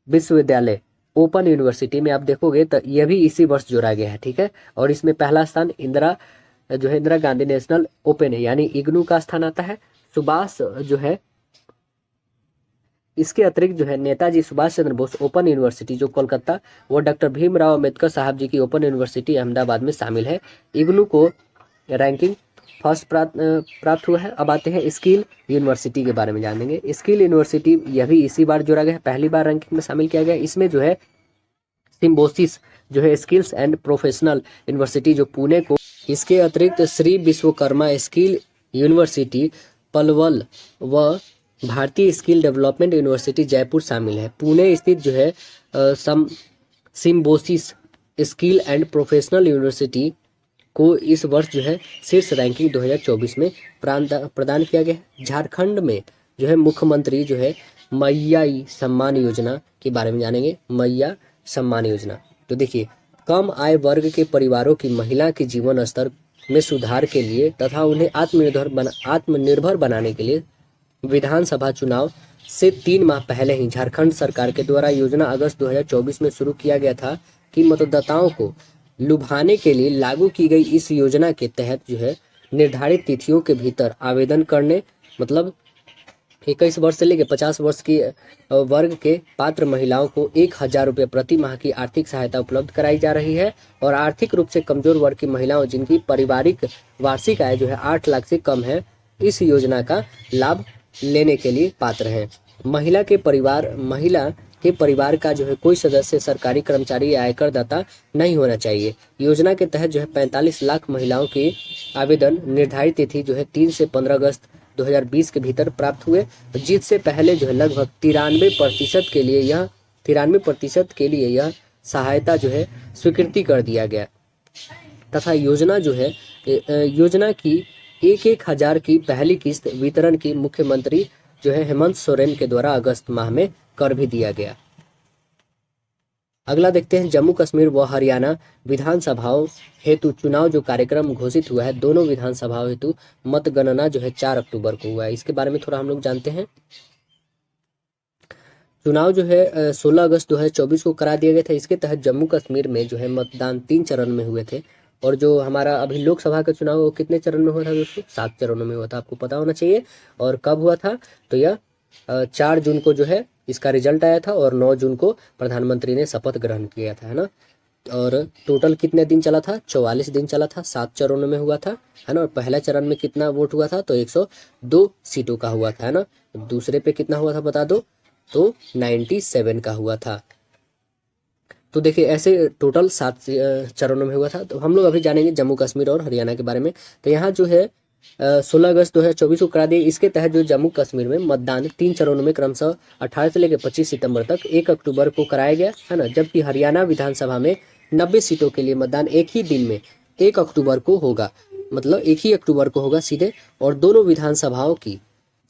विश्वविद्यालय ओपन यूनिवर्सिटी में, आप देखोगे तो यह भी इसी वर्ष जोड़ा गया है, ठीक है। और इसमें पहला स्थान इंदिरा गांधी नेशनल ओपन है, यानी इग्नू का स्थान आता है। सुभाष जो है, इसके अतिरिक्त जो है नेताजी सुभाष चंद्र बोस ओपन यूनिवर्सिटी जो कोलकाता, वो डॉक्टर भीमराव अम्बेडकर साहब जी की ओपन यूनिवर्सिटी अहमदाबाद में शामिल है। इग्नू को रैंकिंग फर्स्ट प्राप्त हुआ है। अब आते हैं स्किल यूनिवर्सिटी के बारे में जानेंगे। स्किल यूनिवर्सिटी यह भी इसी बार जोड़ा गया है, पहली बार रैंकिंग में शामिल किया गया। इसमें जो है सिम्बोसिस जो है स्किल्स एंड प्रोफेशनल यूनिवर्सिटी जो पुणे को, इसके अतिरिक्त श्री विश्वकर्मा स्किल यूनिवर्सिटी पलवल व भारतीय स्किल डेवलपमेंट यूनिवर्सिटी जयपुर शामिल है। पुणे स्थित जो है Symbiosis skill and professional university को इस वर्ष जो है शीर्ष रैंकिंग 2024 में प्रदान किया गया है। झारखंड में जो है मुख्यमंत्री जो है मैया सम्मान योजना के बारे में जानेंगे। मैया सम्मान योजना, तो देखिए कम आय वर्ग के परिवारों की महिला के जीवन स्तर में सुधार के लिए तथा उन्हें आत्मनिर्भर बनाने के लिए विधानसभा चुनाव से 3 माह पहले ही झारखंड सरकार के द्वारा योजना अगस्त 2024 में शुरू किया गया था कि मतदाताओं को लुभाने के लिए लागू की गई इस योजना के तहत जो है निर्धारित तिथियों के भीतर आवेदन करने, मतलब 21 वर्ष से लेकर 50 वर्ष की वर्ग के पात्र महिलाओं को 1000 रुपये प्रति माह की आर्थिक सहायता उपलब्ध कराई जा रही है। और आर्थिक रूप से कमजोर वर्ग की महिलाओं जिनकी पारिवारिक वार्षिक आय जो है 8 लाख से कम है, इस योजना का लाभ लेने के लिए पात्र हैं। महिला के परिवार का जो है कोई सदस्य सरकारी कर्मचारी या आयकर दाता नहीं होना चाहिए। योजना के तहत जो है 45 लाख महिलाओं के आवेदन निर्धारित तिथि जो है 3 से 15 अगस्त 2020 के भीतर प्राप्त हुए, जिससे पहले जो है लगभग 93% के लिए यह सहायता जो है स्वीकृति कर दिया गया तथा योजना की 1,000 की पहली किस्त वितरण की मुख्यमंत्री जो है हेमंत सोरेन के द्वारा अगस्त माह में कर भी दिया गया। अगला देखते हैं जम्मू कश्मीर व हरियाणा विधानसभाओं हेतु चुनाव जो कार्यक्रम घोषित हुआ है। दोनों विधानसभाओं हेतु मतगणना जो है 4 अक्टूबर को हुआ है। इसके बारे में थोड़ा हम लोग जानते हैं। चुनाव जो है 16 अगस्त 2024 को करा दिया गया था। इसके तहत जम्मू कश्मीर में जो है मतदान 3 चरण में हुए थे। और जो हमारा अभी लोकसभा का चुनाव वो कितने चरण में हुआ था दोस्तों? 7 चरणों में हुआ था, आपको पता होना चाहिए। और कब हुआ था? तो यह 4 जून को जो है इसका रिजल्ट आया था और 9 जून को प्रधानमंत्री ने शपथ ग्रहण किया था, है ना। और टोटल कितने दिन चला था? 44 दिन चला था, 7 चरणों में हुआ था, है ना। और पहला चरण में कितना वोट हुआ था? तो 102 सीटों का हुआ था, है ना। दूसरे पे कितना हुआ था बता दो? तो 97 का हुआ था। तो देखिए ऐसे टोटल 7 चरणों में हुआ था। तो हम लोग अभी जानेंगे जम्मू कश्मीर और हरियाणा के बारे में। तो यहाँ जो है 16 अगस्त 2024 को करा दिए। इसके तहत जो जम्मू कश्मीर में मतदान 3 चरणों में क्रमशः 18 से लेकर 25 सितंबर तक 1 अक्टूबर को कराया गया है ना। जबकि हरियाणा विधानसभा में 90 सीटों के लिए मतदान एक ही दिन में 1 अक्टूबर को होगा, मतलब 1 ही अक्टूबर को होगा सीधे। और दोनों विधानसभाओं की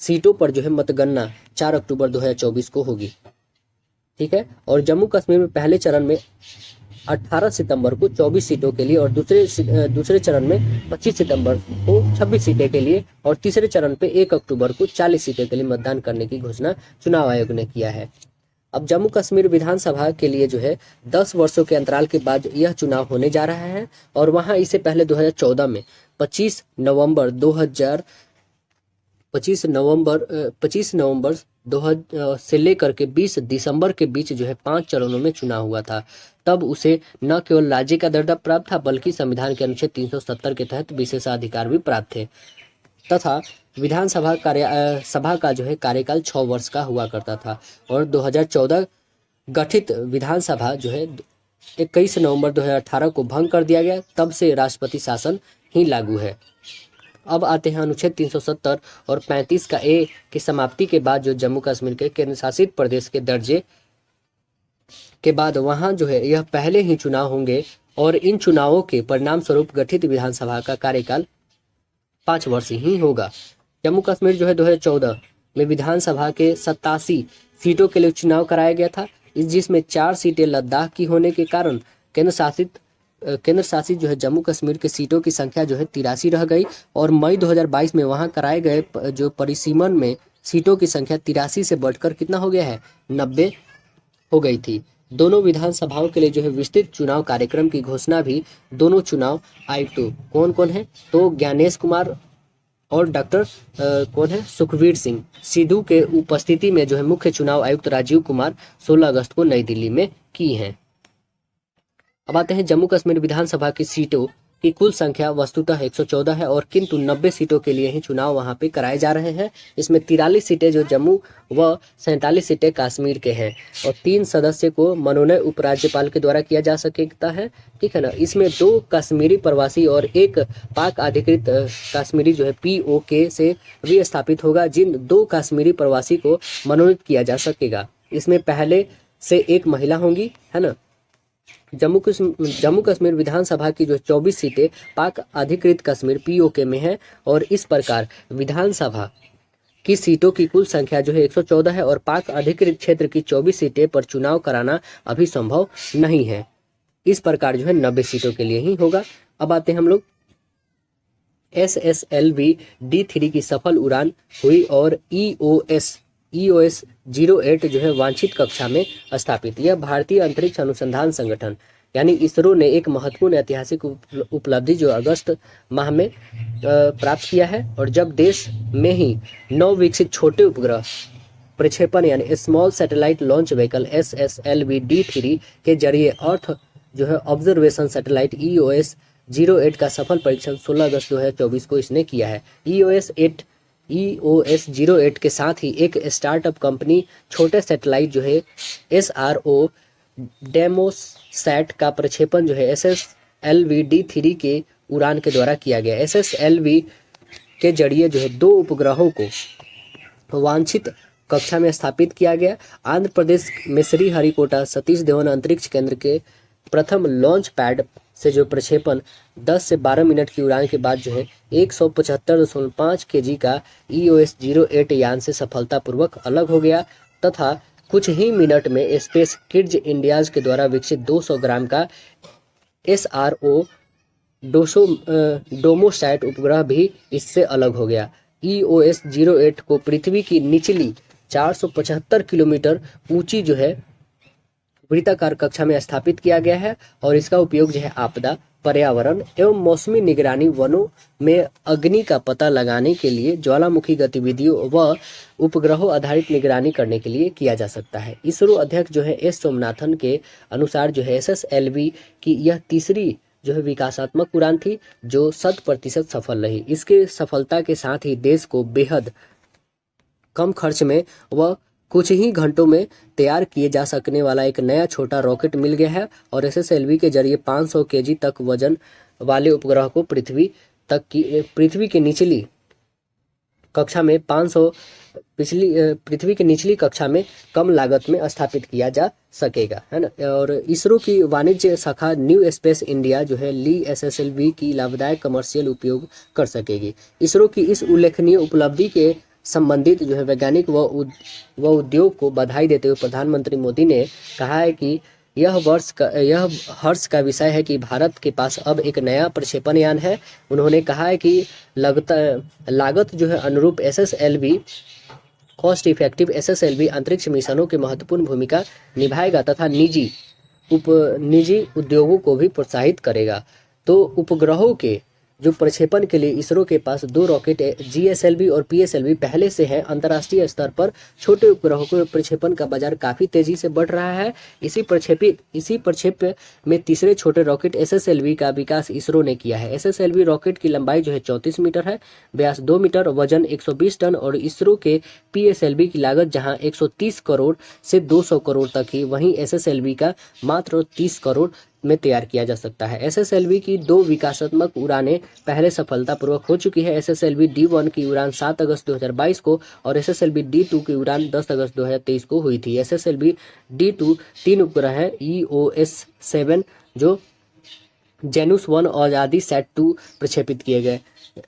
सीटों पर जो है मतगणना 4 अक्टूबर 2024 को होगी, ठीक है। और जम्मू कश्मीर में पहले चरण में 18 सितंबर को 24 सीटों के लिए और दूसरे चरण में 25 सितंबर को 26 सीटें के लिए और तीसरे चरण पे 1 अक्टूबर को 40 सीटें के लिए मतदान करने की घोषणा चुनाव आयोग ने किया है। अब जम्मू कश्मीर विधानसभा के लिए जो है 10 वर्षों के अंतराल के बाद यह चुनाव होने जा रहा है। और वहाँ इससे पहले 2014 में 25 नवंबर 2000 से लेकर के 20 दिसंबर के बीच जो है 5 चरणों में चुनाव हुआ था। तब उसे न केवल राज्य का दर्जा प्राप्त था बल्कि संविधान के अनुच्छेद 370 के तहत विशेषाधिकार भी प्राप्त थे तथा विधानसभा सभा का जो है कार्यकाल 6 वर्ष का हुआ करता था। और 2014 गठित विधानसभा जो है 21 नवंबर 2018 को भंग कर दिया गया। तब से राष्ट्रपति शासन ही लागू है। अब आते हैं अनुच्छेद 370 और 35 का ए की समाप्ति के बाद जो जम्मू कश्मीर के केंद्र शासित प्रदेश के दर्जे के बाद वहां जो है यह पहले ही चुनाव होंगे और इन चुनावों के परिणाम स्वरूप गठित विधानसभा का कार्यकाल 5 वर्ष ही होगा। जम्मू कश्मीर जो है 2014 में विधानसभा के 87 सीटों के लिए चुनाव कराया गया था, जिसमें 4 सीटें लद्दाख की होने के कारण केंद्र शासित जो है जम्मू कश्मीर के सीटों की संख्या जो है 83 रह गई। और मई 2022 में वहां कराए गए जो परिसीमन में सीटों की संख्या 83 से बढ़कर कितना हो गया है, 90 हो गई थी। दोनों विधानसभाओं के लिए जो है विस्तृत चुनाव कार्यक्रम की घोषणा भी दोनों चुनाव आयुक्तों कौन कौन है, तो ज्ञानेश कुमार और डॉक्टर कौन है, सुखवीर सिंह सिद्धू के उपस्थिति में जो है मुख्य चुनाव आयुक्त राजीव कुमार 16 अगस्त को नई दिल्ली में की है। अब आते हैं जम्मू कश्मीर विधानसभा की सीटों की कुल संख्या वस्तुतः 114 है और किंतु 90 सीटों के लिए ही चुनाव वहां पे कराए जा रहे हैं। इसमें 43 सीटें जो जम्मू व 47 सीटें कश्मीर के हैं और 3 सदस्य को मनोनयन उपराज्यपाल के द्वारा किया जा सकता है, ठीक है ना। इसमें 2 कश्मीरी प्रवासी और 1 पाक अधिकृत कश्मीरी जो है POK से विस्थापित होगा। जिन 2 कश्मीरी प्रवासी को मनोनीत किया जा सकेगा इसमें पहले से 1 महिला होंगी, है ना। जम्मू कश्मीर विधानसभा की जो 24 सीटें पाक अधिकृत कश्मीर POK में है और इस प्रकार विधानसभा की सीटों की कुल संख्या जो है 114 है और पाक अधिकृत क्षेत्र की 24 सीटें पर चुनाव कराना अभी संभव नहीं है। इस प्रकार जो है 90 सीटों के लिए ही होगा। अब आते हैं हम लोग SSLV D3 की सफल उड़ान हुई और EOS 08 जो है वांछित कक्षा में स्थापित। यह भारतीय अंतरिक्ष अनुसंधान संगठन यानी इसरो ने एक महत्वपूर्ण ऐतिहासिक उपलब्धि जो अगस्त माह में प्राप्त किया है। और जब देश में ही नवविकसित छोटे उपग्रह प्रक्षेपण यानी small satellite launch vehicle SSLV D3 के जरिए अर्थ जो है ऑब्जर्वेशन सैटेलाइट EOS 08 का सफल परीक्षण 16 अगस्त 2024 को इसने किया है। EOS 08 के साथ ही एक स्टार्टअप कंपनी छोटे सैटेलाइट जो है SRO डेमोसैट का प्रक्षेपण जो है SSLV D3 के उड़ान के द्वारा किया गया। SSLV के जरिए जो है 2 उपग्रहों को वांछित कक्षा में स्थापित किया गया। आंध्र प्रदेश में श्री हरिकोटा सतीश धवन अंतरिक्ष केंद्र के प्रथम लॉन्च पैड से जो प्रक्षेपण 10 से 12 मिनट की उड़ान के बाद जो है 175.5 kg का EOS 08 यान से सफलतापूर्वक अलग हो गया तथा कुछ ही मिनट में स्पेस किड्स इंडियाज के द्वारा विकसित 200 ग्राम का SRO डोमोसैट उपग्रह भी इससे अलग हो गया। EOS 08 को पृथ्वी की निचली 475 किलोमीटर ऊंची जो है वृत्ताकार कक्षा में स्थापित किया गया है और इसका उपयोग जो है आपदा, पर्यावरण एवं मौसमी निगरानी, वनों में अग्नि का पता लगाने के लिए, ज्वालामुखी गतिविधियों व उपग्रहों आधारित निगरानी करने के लिए किया जा सकता है। इसरो अध्यक्ष जो है S सोमनाथन के अनुसार जो है SSLV की यह तीसरी जो है विकासात्मक उड़ान थी जो 100% सफल रही। इसके सफलता के साथ ही देश को बेहद कम खर्च में व कुछ ही घंटों में तैयार किए जा सकने वाला एक नया छोटा रॉकेट मिल गया है और एसएसएलवी के जरिए 500 केजी तक वजन वाले उपग्रह को पृथ्वी के निचली कक्षा में 500 पृथ्वी की निचली कक्षा में कम लागत में स्थापित किया जा सकेगा, है ना। और इसरो की वाणिज्य शाखा न्यू स्पेस इंडिया जो है ली एसएसएलवी की लाभदायक कमर्शियल उपयोग कर सकेगी। इसरो की इस उल्लेखनीय उपलब्धि के संबंधित जो है वैज्ञानिक व उद्योग को बधाई देते हुए प्रधानमंत्री मोदी ने कहा है कि यह हर्ष का विषय है कि भारत के पास अब एक नया प्रक्षेपण यान है। उन्होंने कहा है कि लागत जो है अनुरूप एसएसएलवी कॉस्ट इफेक्टिव एसएसएलवी अंतरिक्ष मिशनों की महत्वपूर्ण भूमिका निभाएगा तथा निजी उद्योगों को भी प्रोत्साहित करेगा। तो उपग्रहों के जो प्रक्षेपण के लिए इसरो के पास 2 रॉकेट जीएसएलवी और पीएसएलवी पहले से है। अंतर्राष्ट्रीय स्तर पर छोटे उपग्रहों के प्रक्षेपण का बाजार काफी तेजी से बढ़ रहा है। इसी प्रक्षेप में तीसरे छोटे रॉकेट एसएसएलवी का विकास इसरो ने किया है। एसएसएलवी रॉकेट की लंबाई जो है 34 मीटर है, व्यास 2 मीटर, वजन 120 टन और इसरो के पीएसएलवी की लागत जहां 130 करोड़ से 200 करोड़ तक ही, वहीं एसएसएलवी का मात्र 30 करोड़ में तैयार किया जा सकता है। एसएसएलवी की 2 विकासात्मक उड़ानें पहले सफलतापूर्वक हो चुकी है। एसएसएलवी D1 की उड़ान 7 अगस्त 2022 को और एसएसएलवी D2 की उड़ान 10 अगस्त 2023 को हुई थी। एसएसएलवी D2 3 उपग्रह है EOS-7 जो जेनुस 1 और आदि सेट 2 प्रक्षेपित किए गए।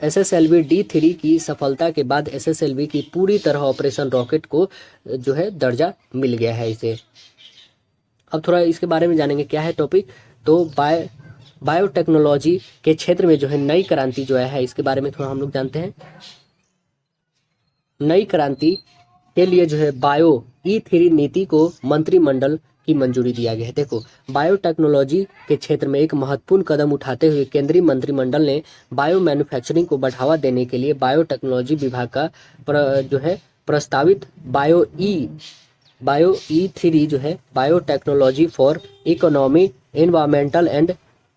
एसएसएलवी D3 की सफलता के बाद एसएसएलवी की पूरी तरह ऑपरेशन रॉकेट को जो है दर्जा मिल गया है इसे। अब थोड़ा इसके बारे में जानेंगे क्या है टॉपिक। तो बायोटेक्नोलॉजी के क्षेत्र में जो है नई क्रांति जो है इसके बारे में थोड़ा हम लोग जानते हैं। नई क्रांति के लिए जो है बायो E3 नीति को मंत्रिमंडल की मंजूरी दिया गया है। देखो, बायोटेक्नोलॉजी के क्षेत्र में एक महत्वपूर्ण कदम उठाते हुए केंद्रीय मंत्रिमंडल ने बायो मैन्युफैक्चरिंग को बढ़ावा देने के लिए बायोटेक्नोलॉजी विभाग का जो है प्रस्तावित बायो E3 जो है biotechnology for economy, environmental and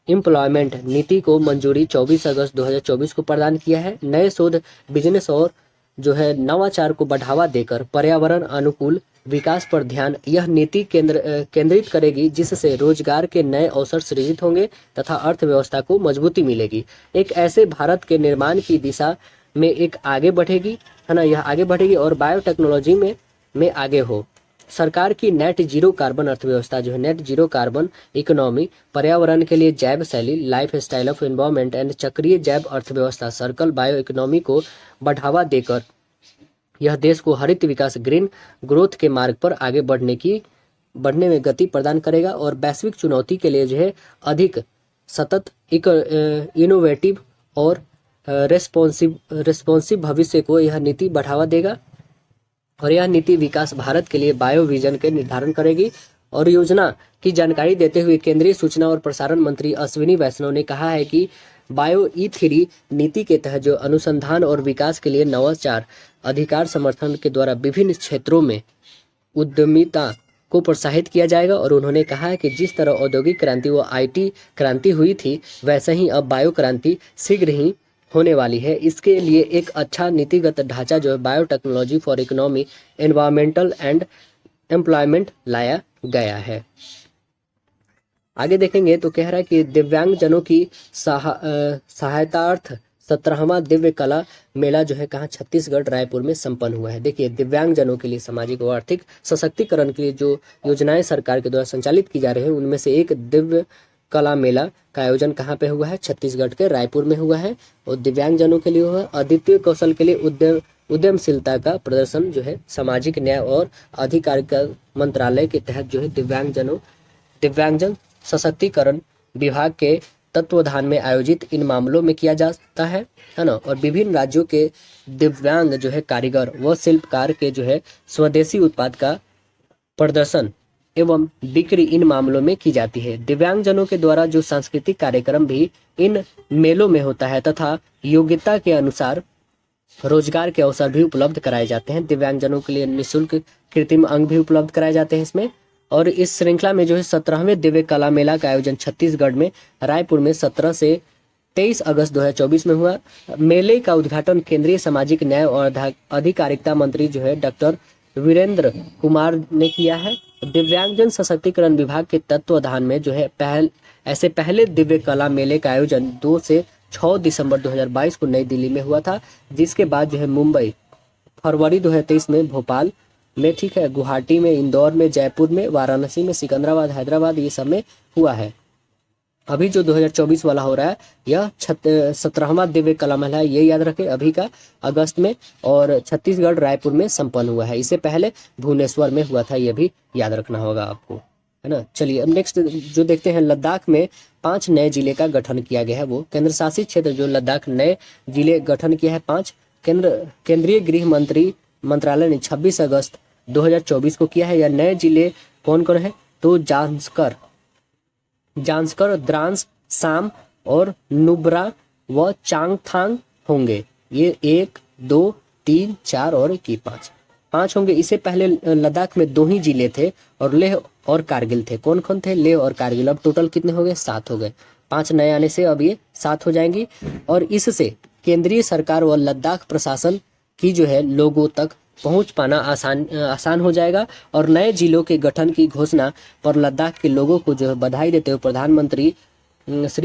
employment नीति को मंजूरी 24 अगस्त 2024 को प्रदान किया है। नए शोध, बिजनेस और जो है नवाचार को बढ़ावा देकर पर्यावरण अनुकूल विकास पर ध्यान यह नीति केंद्रित करेगी, जिससे रोजगार के नए अवसर सृजित होंगे तथा अर्थव्यवस्था को मजबूती मिलेगी। एक ऐसे भारत के निर्माण की दिशा में एक आगे बढ़ेगी, है ना, यह आगे बढ़ेगी और बायोटेक्नोलॉजी में आगे हो। सरकार की नेट जीरो कार्बन अर्थव्यवस्था जो है नेट जीरो कार्बन इकोनॉमी, पर्यावरण के लिए जैव शैली, life style of environment and चक्रीय जैव अर्थव्यवस्था, सर्कल बायो इकोनॉमी को बढ़ावा देकर यह देश को हरित विकास, ग्रीन ग्रोथ के मार्ग पर आगे बढ़ने में गति प्रदान करेगा और वैश्विक चुनौती के लिए जो है अधिक सतत इनोवेटिव और रेस्पॉन्सिव भविष्य को यह नीति बढ़ावा देगा। और यह नीति विकास भारत के लिए बायो विजन के निर्धारण करेगी। और योजना की जानकारी देते हुए केंद्रीय सूचना और प्रसारण मंत्री अश्विनी वैष्णव ने कहा है कि बायो E3 नीति के तहत जो अनुसंधान और विकास के लिए नवाचार, अधिकार समर्थन के द्वारा विभिन्न क्षेत्रों में उद्यमिता को प्रोत्साहित किया जाएगा। और उन्होंने कहा है कि जिस तरह औद्योगिक क्रांति व IT क्रांति हुई थी, वैसे ही अब बायो क्रांति शीघ्र ही होने वाली है। इसके लिए एक अच्छा नीतिगत ढांचा जो है biotechnology for economy, environmental and employment लाया गया है। आगे देखेंगे तो कह रहा है कि दिव्यांगजनों की सहायतार्थ 17वां दिव्य कला मेला जो है कहाँ, छत्तीसगढ़ रायपुर में संपन्न हुआ है। देखिए, दिव्यांगजनों के लिए सामाजिक और आर्थिक सशक्तिकरण के लिए जो योजनाएं सरकार के द्वारा संचालित की जा रही है, उनमें से एक दिव्य कला मेला का आयोजन कहाँ पे हुआ है, छत्तीसगढ़ के रायपुर में हुआ है। और दिव्यांगजनों के लिए हुआ, अद्वितीय कौशल के लिए उद्यमशीलता का प्रदर्शन जो है सामाजिक न्याय और अधिकारिता मंत्रालय के तहत जो है दिव्यांगजन सशक्तिकरण विभाग के तत्वाधान में आयोजित इन मामलों में किया जाता है ना। और विभिन्न राज्यों के दिव्यांग जो है कारीगर व शिल्पकार के जो है स्वदेशी उत्पाद का प्रदर्शन एवं बिक्री इन मामलों में की जाती है। दिव्यांगजनों के द्वारा जो सांस्कृतिक कार्यक्रम भी इन मेलों में होता है तथा योग्यता के अनुसार रोजगार के अवसर भी उपलब्ध कराए जाते हैं। दिव्यांगजनों के लिए निःशुल्क कृत्रिम अंग भी उपलब्ध कराए जाते हैं इसमें। और इस श्रृंखला में जो है 17वें दिव्य कला मेला का आयोजन छत्तीसगढ़ में रायपुर में 17 से 23 अगस्त 2024 में हुआ। मेले का उद्घाटन केंद्रीय सामाजिक न्याय और अधिकारिता मंत्री जो है डॉक्टर वीरेंद्र कुमार ने किया है। दिव्यांगजन सशक्तिकरण विभाग के तत्वाधान में जो है ऐसे पहले दिव्य कला मेले का आयोजन 2 से 6 दिसंबर 2022 को नई दिल्ली में हुआ था, जिसके बाद जो है मुंबई फरवरी 2023 में, भोपाल में, ठीक है, गुवाहाटी में, इंदौर में, जयपुर में, वाराणसी में, सिकंदराबाद, हैदराबाद, ये सब में हुआ है। अभी जो 2024 वाला हो रहा है यह 17वां दिव्य कला मेला है, ये याद रखें, अभी का अगस्त में, और छत्तीसगढ़ रायपुर में संपन्न हुआ है। इससे पहले भुवनेश्वर में हुआ था, ये भी याद रखना होगा आपको, है ना। चलिए अब नेक्स्ट जो देखते हैं, लद्दाख में 5 नए जिले का गठन किया गया है। वो केंद्र शासित क्षेत्र जो लद्दाख नए जिले गठन किया है 5। केंद्रीय गृह मंत्रालय ने 26 अगस्त 2024 को किया है। यह नए जिले कौन कौन है? तो जांस्कर, द्रास, साम और नुब्रा व चांगथांग होंगे। ये 1, 2, 3, 4 और 5 होंगे। इससे पहले लद्दाख में 2 ही जिले थे और लेह और कारगिल थे। कौन कौन थे? लेह और कारगिल। अब टोटल कितने हो गए? 7 हो गए। 5 नए आने से अब ये 7 हो जाएंगी, और इससे केंद्रीय सरकार व लद्दाख प्रशासन की जो है लोगों तक पहुंच पाना आसान हो जाएगा। और नए जिलों के गठन की घोषणा पर लद्दाख के लोगों को जो है बधाई देते हुए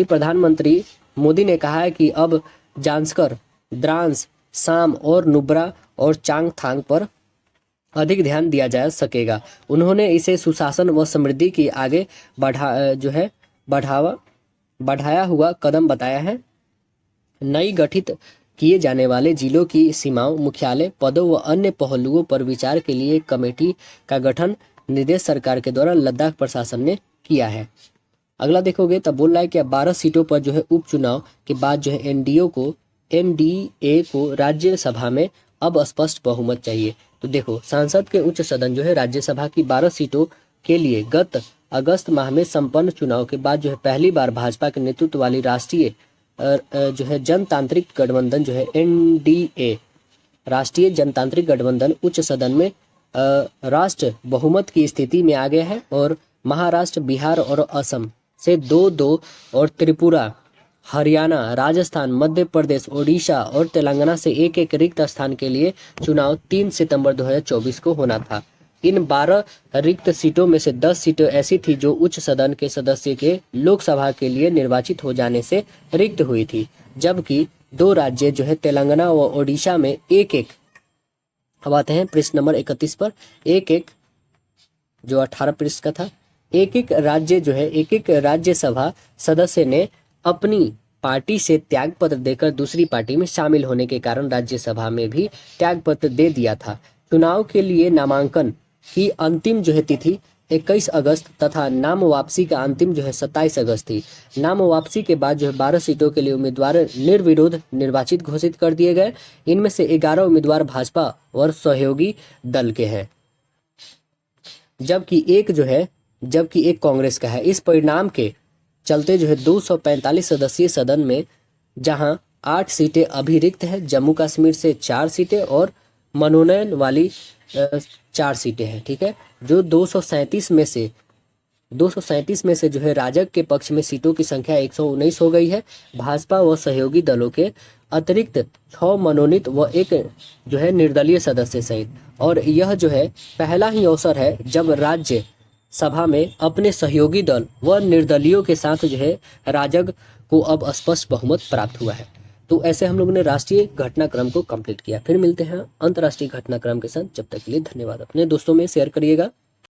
प्रधानमंत्री मोदी ने कहा है कि अब जांस्कर, द्रास, साम और नुब्रा और चांगथांग पर अधिक ध्यान दिया जा सकेगा। उन्होंने इसे सुशासन व समृद्धि की आगे बढ़ाया हुआ कदम बताया है। नई गठित किए जाने वाले जिलों की सीमाओं, मुख्यालय, पदों व अन्य पहलुओं पर विचार के लिए एक कमेटी का गठन निर्देश सरकार के द्वारा लद्दाख प्रशासन ने किया है। अगला देखोगे तब बोल रहा है कि 12 सीटों पर जो है उपचुनाव के बाद जो है एनडीए को राज्यसभा में अब स्पष्ट बहुमत चाहिए। तो देखो, संसद के उच्च सदन जो है राज्यसभा की 12 सीटों के लिए गत अगस्त माह में संपन्न चुनाव के बाद जो है पहली बार भाजपा के नेतृत्व वाली राष्ट्रीय जो है जनतांत्रिक गठबंधन जो है एनडीए, राष्ट्रीय जनतांत्रिक गठबंधन उच्च सदन में राष्ट्र बहुमत की स्थिति में आ गया है, और महाराष्ट्र, बिहार और असम से 2-2 और त्रिपुरा, हरियाणा, राजस्थान, मध्य प्रदेश, ओडिशा और तेलंगाना से 1-1 रिक्त स्थान के लिए चुनाव 3 सितंबर 2024 को होना था। इन 12 रिक्त सीटों में से 10 सीटें ऐसी थी जो उच्च सदन के सदस्य के लोकसभा के लिए निर्वाचित हो जाने से रिक्त हुई थी, जबकि 2 राज्य जो है तेलंगाना व ओडिशा में 1-1, अब आते हैं पृष्ठ नंबर 31 पर, 1-1 जो 18 पृष्ठ का था, 1-1 राज्य जो है 1-1 राज्यसभा सदस्य ने अपनी पार्टी से त्याग पत्र देकर दूसरी पार्टी में शामिल होने के कारण राज्यसभा में भी त्याग पत्र दे दिया था। चुनाव के लिए नामांकन की अंतिम जो है तिथि 21 अगस्त तथा नाम वापसी का अंतिम जो है 27 अगस्त थी। नाम वापसी के बाद जो है 12 सीटों के लिए उम्मीदवार निर्विरोध निर्वाचित घोषित कर दिए गए। इनमें से 11 उम्मीदवार भाजपा और सहयोगी दल के हैं, जबकि एक कांग्रेस का है। इस परिणाम के चलते जो है 245 सदस्यीय सदन में जहां 8 सीटें अभी रिक्त है, जम्मू कश्मीर से 4 सीटें और मनोनयन वाली 4 सीटें हैं, ठीक है। जो 237 में से जो है राजग के पक्ष में सीटों की संख्या 119 हो गई है। भाजपा व सहयोगी दलों के अतिरिक्त 6 मनोनीत व 1 जो है निर्दलीय सदस्य सहित, और यह जो है पहला ही अवसर है जब राज्य सभा में अपने सहयोगी दल व निर्दलियों के साथ जो है राजग को अब स्पष्ट बहुमत प्राप्त हुआ है। तो ऐसे हम लोगों ने राष्ट्रीय घटनाक्रम को कंप्लीट किया। फिर मिलते हैं अंतर्राष्ट्रीय घटनाक्रम के साथ, जब तक के लिए धन्यवाद। अपने दोस्तों में शेयर करिएगा।